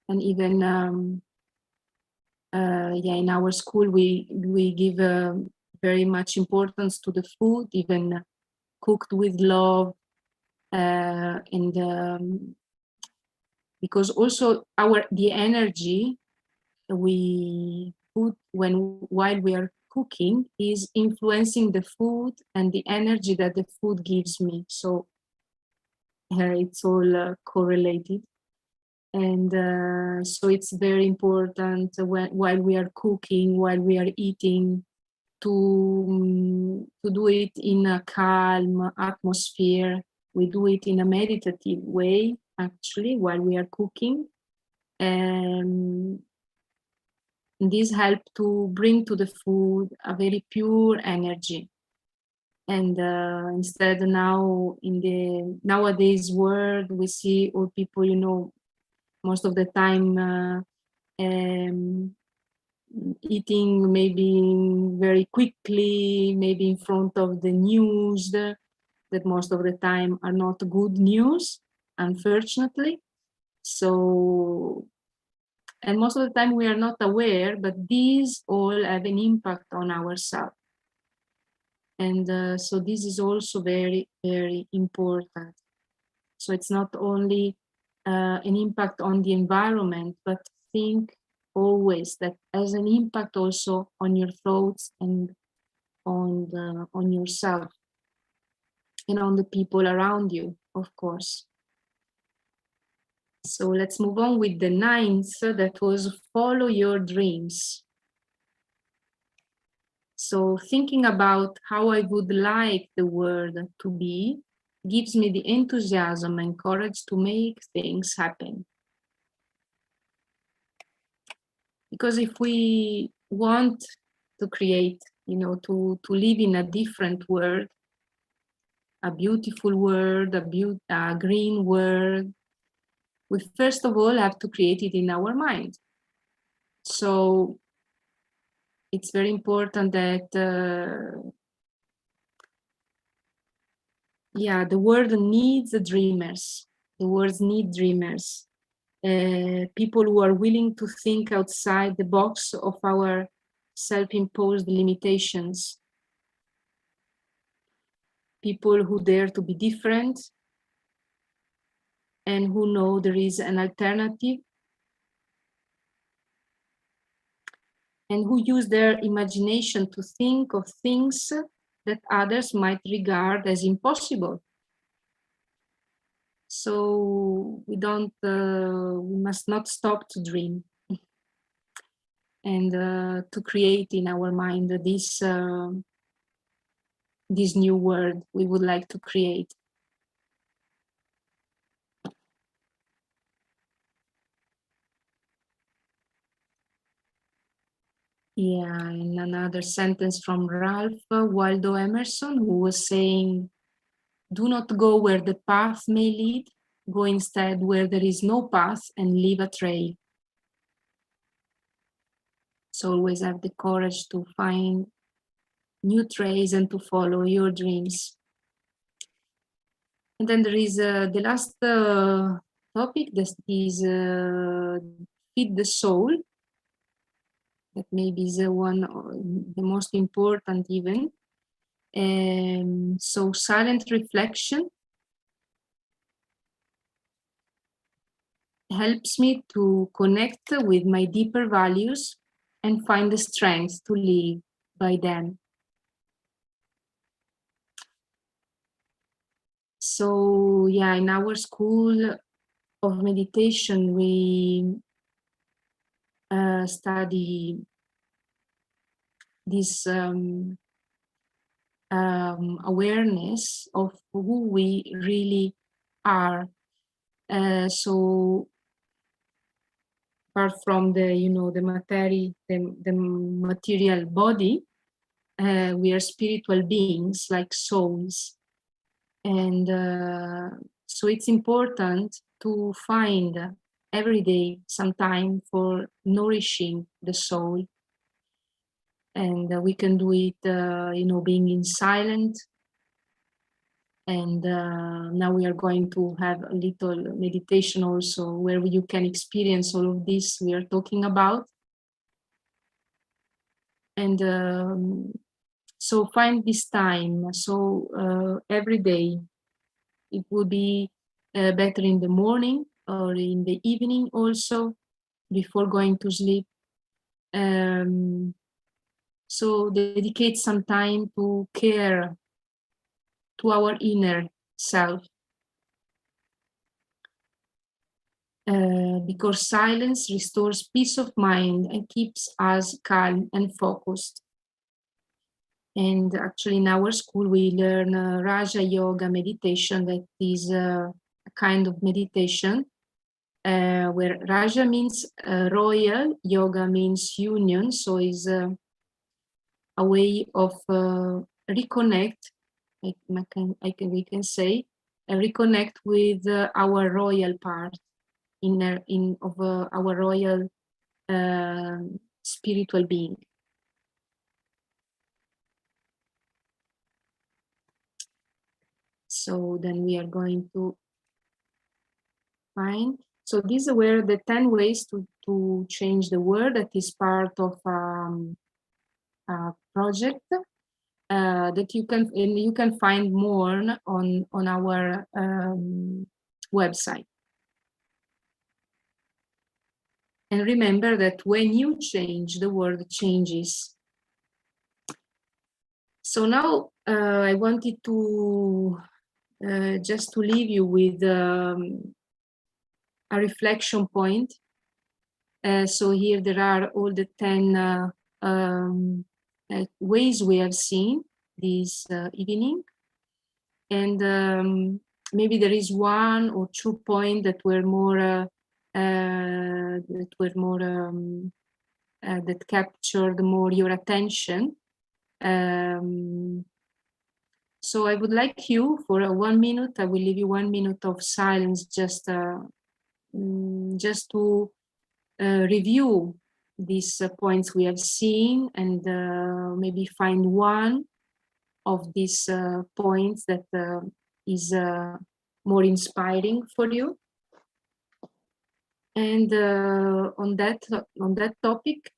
And even in our school we give very much importance to the food, even cooked with love, and because also the energy we put while we are cooking is influencing the food and the energy that the food gives me. So it's all correlated. And so it's very important while we are cooking, while we are eating, to do it in a calm atmosphere. We do it in a meditative way, actually, while we are cooking. And this helps to bring to the food a very pure energy. And instead now in the nowadays world, we see all people, you know, most of the time eating maybe very quickly, maybe in front of the news that most of the time are not good news, unfortunately. So, and most of the time we are not aware, but these all have an impact on ourselves. And so this is also very, very important. So it's not only an impact on the environment, but think always that has an impact also on your thoughts and on yourself and on the people around you, of course. So let's move on with the ninth, that was follow your dreams. So thinking about how I would like the world to be gives me the enthusiasm and courage to make things happen. Because if we want to create, you know, to live in a different world, a beautiful world, a green world, we first of all have to create it in our mind. So it's very important that the world needs dreamers. The world needs dreamers. People who are willing to think outside the box of our self-imposed limitations. People who dare to be different and who know there is an alternative, and who use their imagination to think of things that others might regard as impossible. So we must not stop to dream and to create in our mind this new world we would like to create. Yeah, and another sentence from Ralph Waldo Emerson, who was saying, "Do not go where the path may lead, go instead where there is no path and leave a trail." So always have the courage to find new trails and to follow your dreams. And then there is the last topic, that is feed the soul. That maybe is the most important even. So silent reflection helps me to connect with my deeper values and find the strength to live by them. So yeah, in our school of meditation, we study this awareness of who we really are. So apart from the material body, we are spiritual beings like souls. And so it's important to find every day some time for nourishing the soul. And we can do it, being in silent. And now we are going to have a little meditation also where you can experience all of this we are talking about. And so find this time. So every day, it would be better in the morning or in the evening also, before going to sleep. So dedicate some time to care to our inner self. Because silence restores peace of mind and keeps us calm and focused. And actually in our school we learn Raja Yoga meditation, that is a kind of meditation where Raja means royal, Yoga means union, so is a way of reconnect, we can say, reconnect with our royal part of our royal spiritual being. So then we are going to find. So these were the 10 ways to change the world. That is part of a project that you can find more on our website. And remember that when you change, the world changes. So now I wanted to just to leave you with a reflection point. So here there are all the 10 ways we have seen this evening. And maybe there is 1 or 2 points that were more that captured more your attention. So I would like you, for 1 minute, I will leave you 1 minute of silence, just to review these points we have seen, and maybe find one of these points that is more inspiring for you. And on that topic,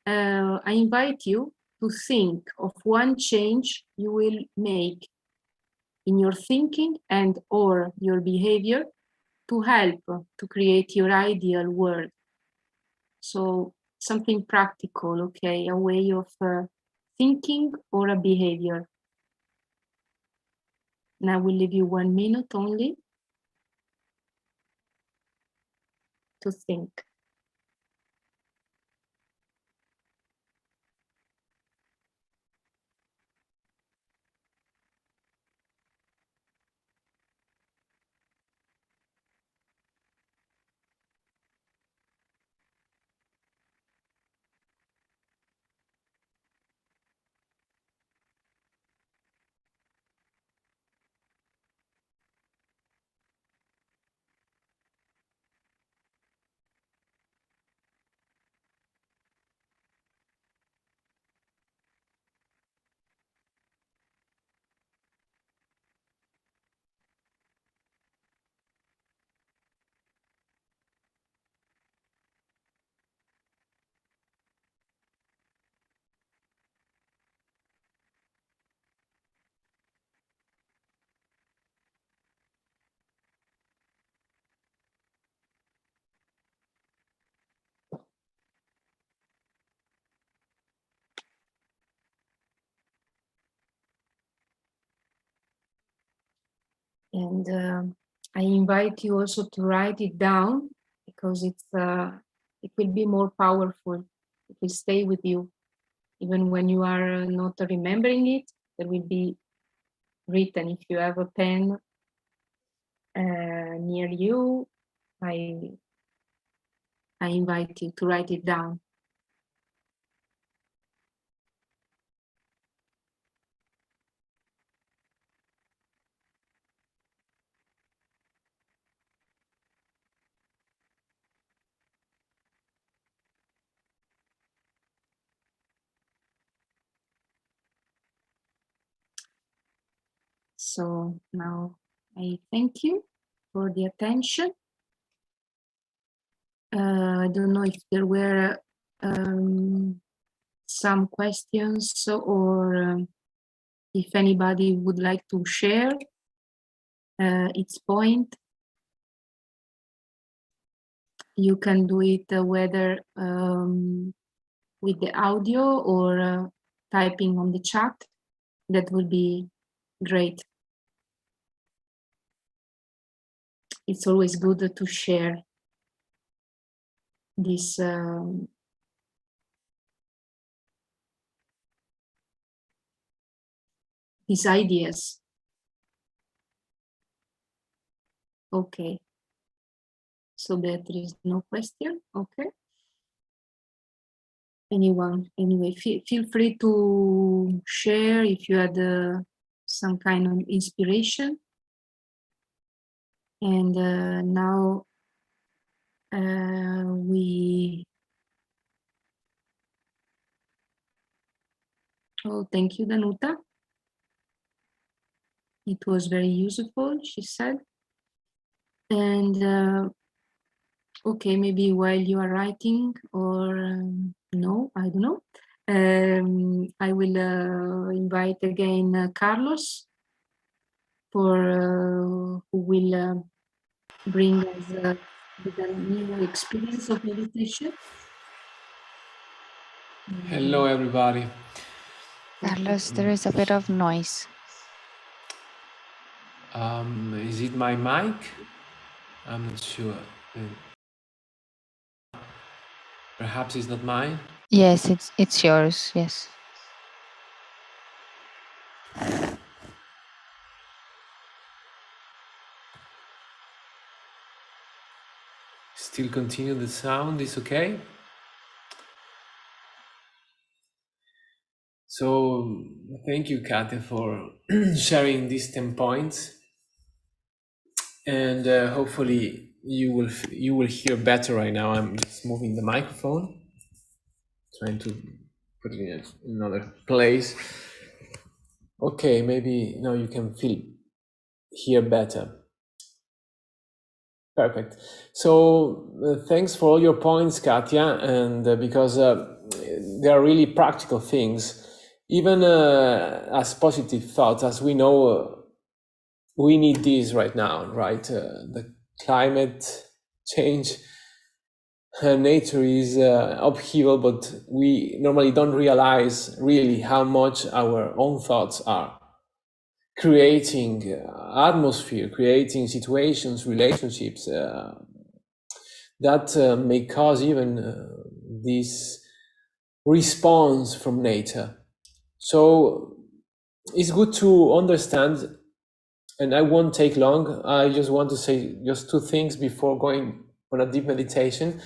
I invite you to think of one change you will make in your thinking and or your behavior to help to create your ideal world. So something practical, okay, a way of thinking or a behavior. And I will leave you 1 minute only to think. And I invite you also to write it down, because it will be more powerful. It will stay with you. Even when you are not remembering it, there will be written. If you have a pen near you, I invite you to write it down. So now I thank you for the attention. I don't know if there were some questions, or if anybody would like to share its point. you can do it whether with the audio or typing on the chat. That would be great. It's always good to share these ideas. Okay. So there is no question. Okay. Anyone? Anyway, feel free to share if you had some kind of inspiration. And now we. Oh, thank you, Danuta. It was very useful, she said. And okay, maybe while you are writing, or no, I don't know. I will invite again Carlos, for who will bring us with a new experience of meditation. Hello, everybody. Carlos, there is a bit of noise. Is it my mic? I'm not sure. Perhaps it's not mine. Yes, it's yours. Yes. Still continue the sound, is okay? So thank you, Katya, for sharing these 10 points. And hopefully you will hear better right now. I'm just moving the microphone, trying to put it in another place. Okay, maybe now you can hear better. Perfect. So thanks for all your points, Katya, and because they are really practical things. Even as positive thoughts, as we know, we need these right now, right? The climate change, nature is upheaval, but we normally don't realize really how much our own thoughts are creating atmosphere, creating situations, relationships that may cause even this response from nature. So it's good to understand, and I won't take long. I just want to say just two things before going on a deep meditation.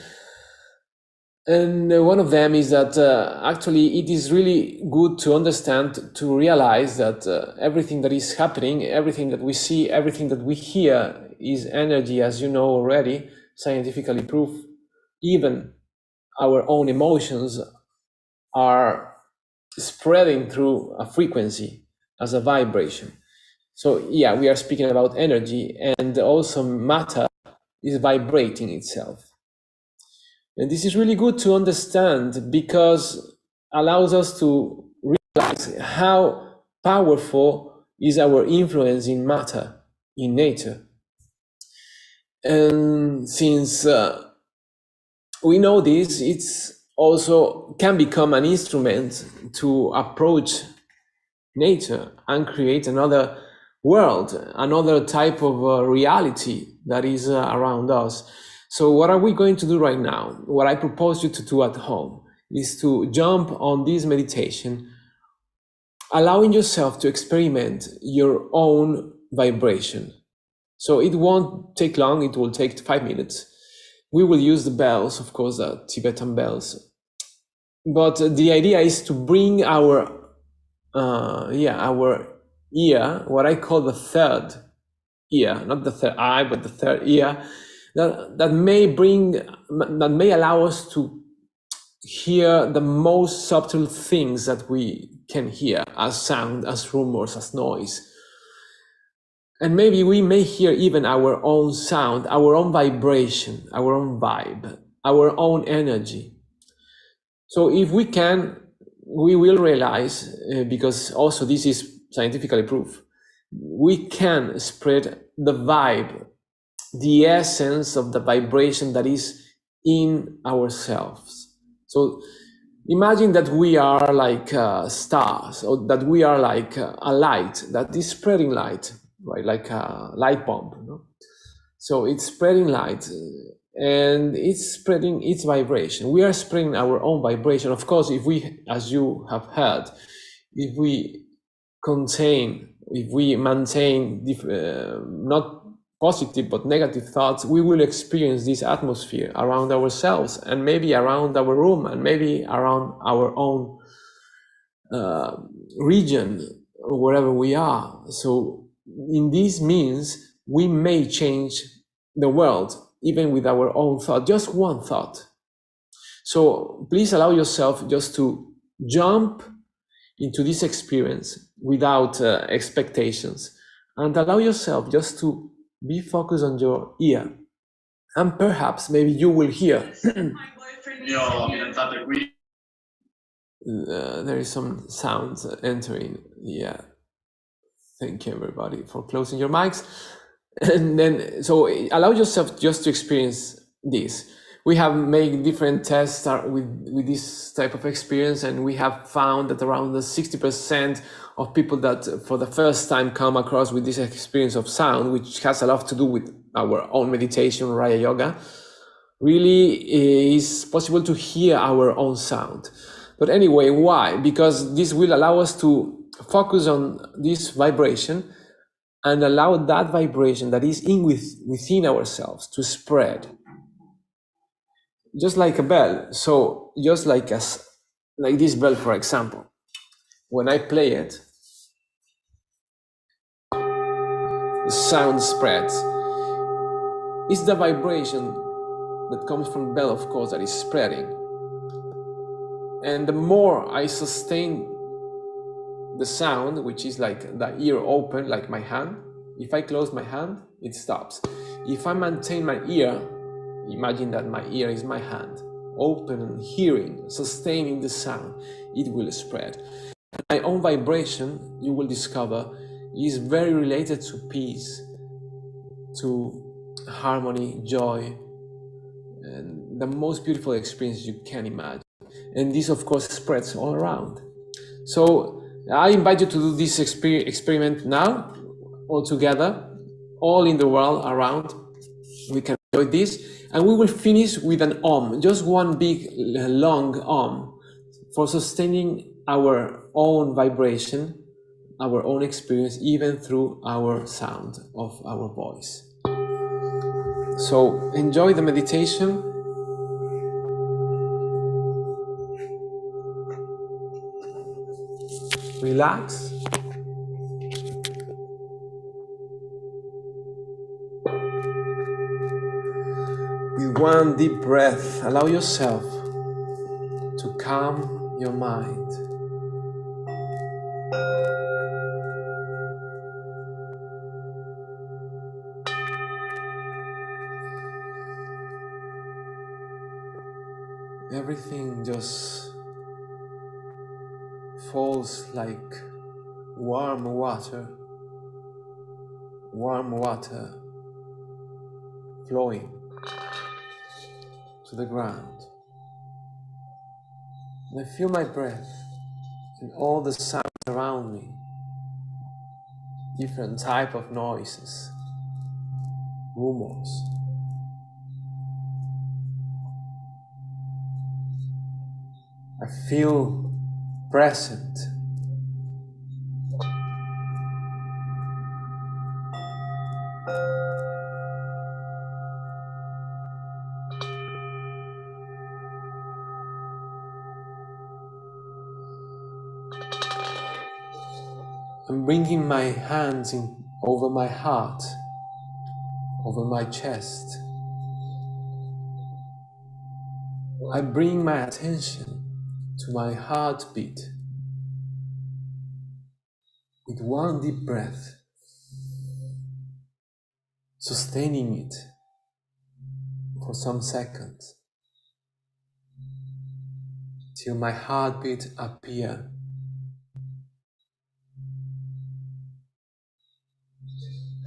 And one of them is that actually it is really good to understand, to realize that everything that is happening, everything that we see, everything that we hear is energy, as you know already, scientifically proved. Even our own emotions are spreading through a frequency as a vibration. So yeah, we are speaking about energy, and also matter is vibrating itself. And this is really good to understand, because allows us to realize how powerful is our influence in matter, in nature. And since we know this, it's also can become an instrument to approach nature and create another world, another type of reality that is around us. So what are we going to do right now? What I propose you to do at home is to jump on this meditation, allowing yourself to experiment your own vibration. So it won't take long, it will take 5 minutes. We will use the bells, of course, the Tibetan bells. But the idea is to bring our ear, what I call the third ear, not the third eye, but the third ear, that may allow us to hear the most subtle things that we can hear as sound, as rumors, as noise. And maybe we may hear even our own sound, our own vibration, our own vibe, our own energy. So if we can, we will realize, because also this is scientifically proved, we can spread the vibe, the essence of the vibration that is in ourselves. So imagine that we are like stars, or that we are like a light that is spreading light, right? Like a light bulb. So it's spreading light, and it's spreading its vibration. We are spreading our own vibration. Of course, if we, as you have heard, if we maintain not positive but negative thoughts, we will experience this atmosphere around ourselves, and maybe around our room, and maybe around our own region, wherever we are. So in this means we may change the world even with our own thought, just one thought. So please allow yourself just to jump into this experience without expectations, and allow yourself just to be focused on your ear, and perhaps maybe you will hear there is some sounds entering. Yeah, thank you everybody for closing your mics. And then, so allow yourself just to experience this. We have made different tests with this type of experience, and we have found that around the 60% of people that for the first time come across with this experience of sound, which has a lot to do with our own meditation, Raya Yoga, really is possible to hear our own sound. But anyway, why? Because this will allow us to focus on this vibration and allow that vibration that is within ourselves to spread, just like a bell. So just like this bell, for example, when I play it, the sound spreads. It's the vibration that comes from the bell, of course, that is spreading. And the more I sustain the sound, which is like the ear open, like my hand, if I close my hand, it stops. If I maintain my ear, imagine that my ear is my hand, open and hearing, sustaining the sound, it will spread. My own vibration, you will discover, is very related to peace, to harmony, joy, and the most beautiful experience you can imagine. And this, of course, spreads all around. So I invite you to do this experiment now, all together, all in the world around. We can enjoy this, and we will finish with an Om, just one big long Om, for sustaining our own vibration, our own experience, even through our sound of our voice. So enjoy the meditation. Relax. With one deep breath, allow yourself to calm your mind. Everything just falls like warm water flowing to the ground. And I feel my breath and all the sounds around me, different type of noises, rumors. I feel present. I'm bringing my hands over my heart, over my chest. I bring my attention to my heartbeat with one deep breath, sustaining it for some seconds till my heartbeat appear.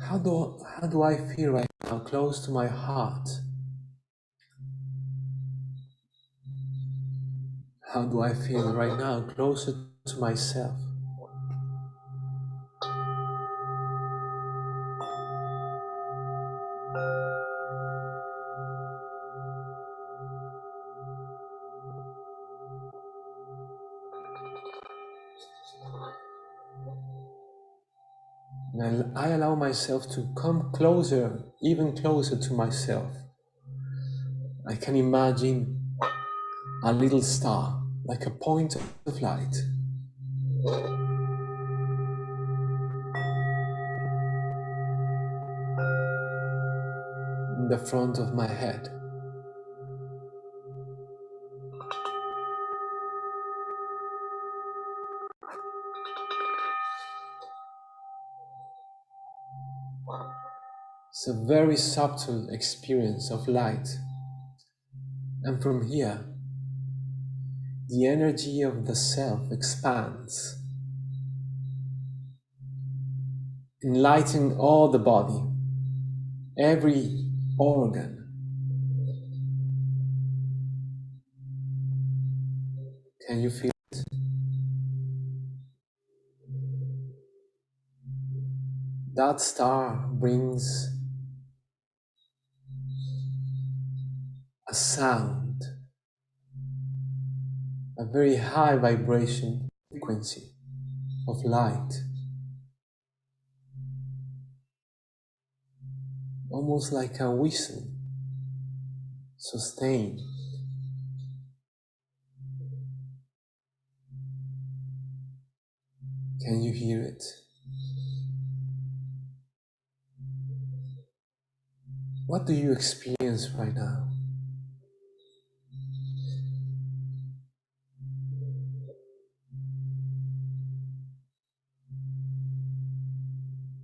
How do I feel right now, close to my heart? How do I feel right now? Closer to myself. And I allow myself to come closer, even closer to myself. I can imagine a little star, like a point of light. In the front of my head. It's a very subtle experience of light. And from here, the energy of the self expands, enlightening all the body, every organ. Can you feel it? That star brings a sound, a very high vibration frequency of light, almost like a whistle, sustained. Can you hear it? What do you experience right now?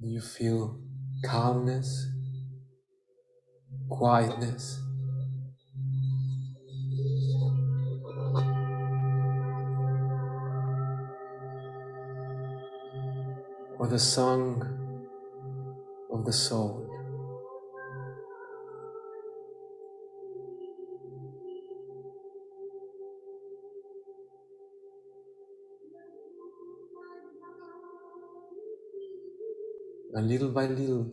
Do you feel calmness, quietness? Or the song of the soul? And little by little,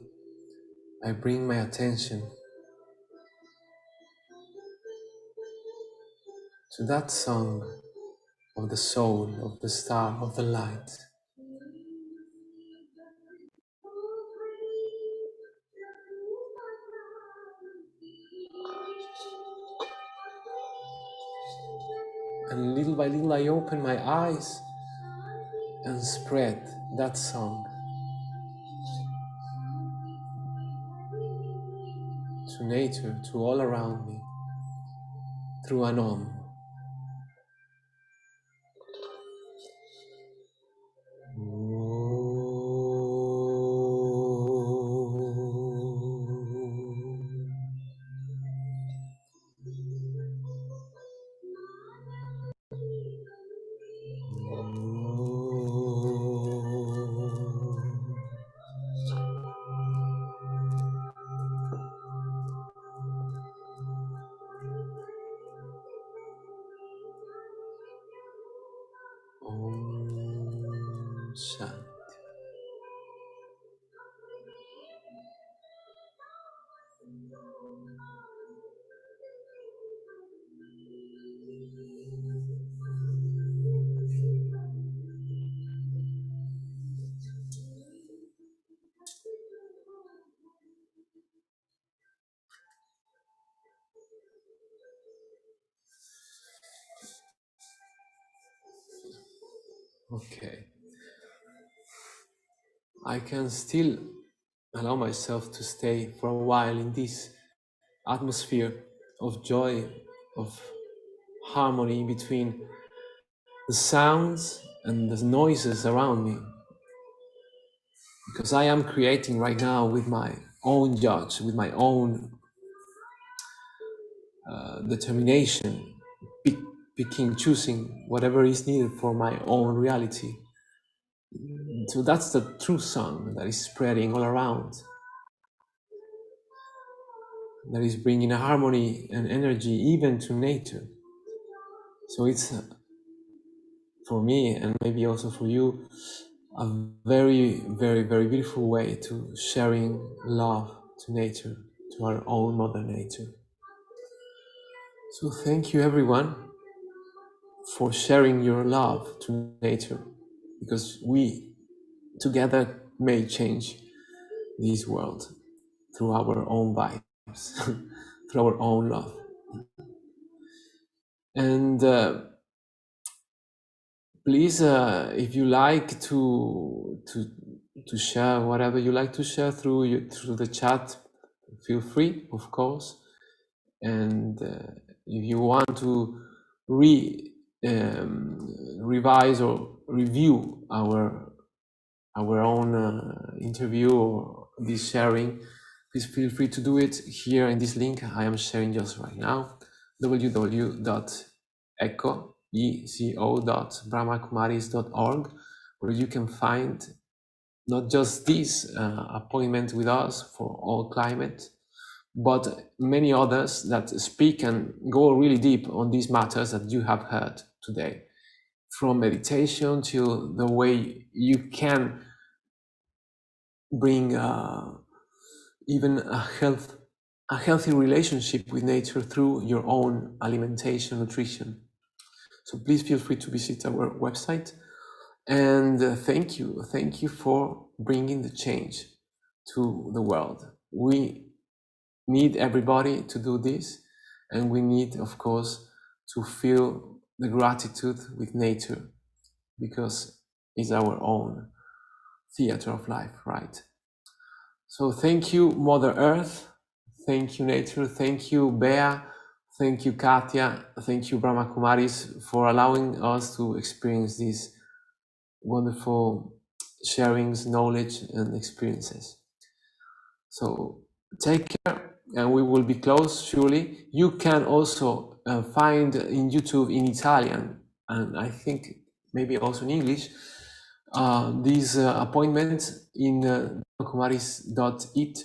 I bring my attention to that song of the soul, of the star, of the light. And little by little, I open my eyes and spread that song to nature, to all around me, through an Om. Om Shanti. Okay. I can still allow myself to stay for a while in this atmosphere of joy, of harmony between the sounds and the noises around me. Because I am creating right now with my own judge, with my own determination, picking, choosing whatever is needed for my own reality. So that's the true song that is spreading all around, that is bringing a harmony and energy even to nature. So it's for me, and maybe also for you, a very, very, very beautiful way to sharing love to nature, to our own Mother Nature. So thank you everyone for sharing your love to nature, because we together may change this world through our own vibes, through our own love. And please, if you like to share whatever you like to share through the chat, feel free, of course. And if you want to revise or review our own interview or this sharing, please feel free to do it here in this link I am sharing just right now, www.eco.brahmakumaris.org, where you can find not just this appointment with us for all climate, but many others that speak and go really deep on these matters that you have heard today, from meditation to the way you can bring even a healthy relationship with nature through your own alimentation, nutrition. So please feel free to visit our website. And thank you for bringing the change to the world. We need everybody to do this, and we need, of course, to feel the gratitude with nature, because it's our own theater of life, right? So thank you, Mother Earth. Thank you, nature. Thank you, Bea. Thank you, Katya. Thank you, Brahma Kumaris, for allowing us to experience these wonderful sharings, knowledge, and experiences. So take care, and we will be close surely. You can also find in YouTube in Italian, and I think maybe also in English, these appointments in brahmakumaris.it,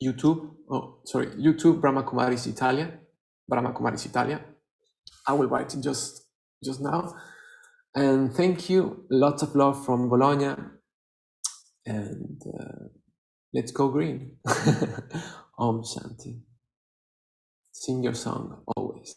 YouTube Brahma Kumaris Italia, Brahma Kumaris Italia. I will write it just now. And thank you, lots of love from Bologna, and let's go green. Om Shanti. Sing your song always.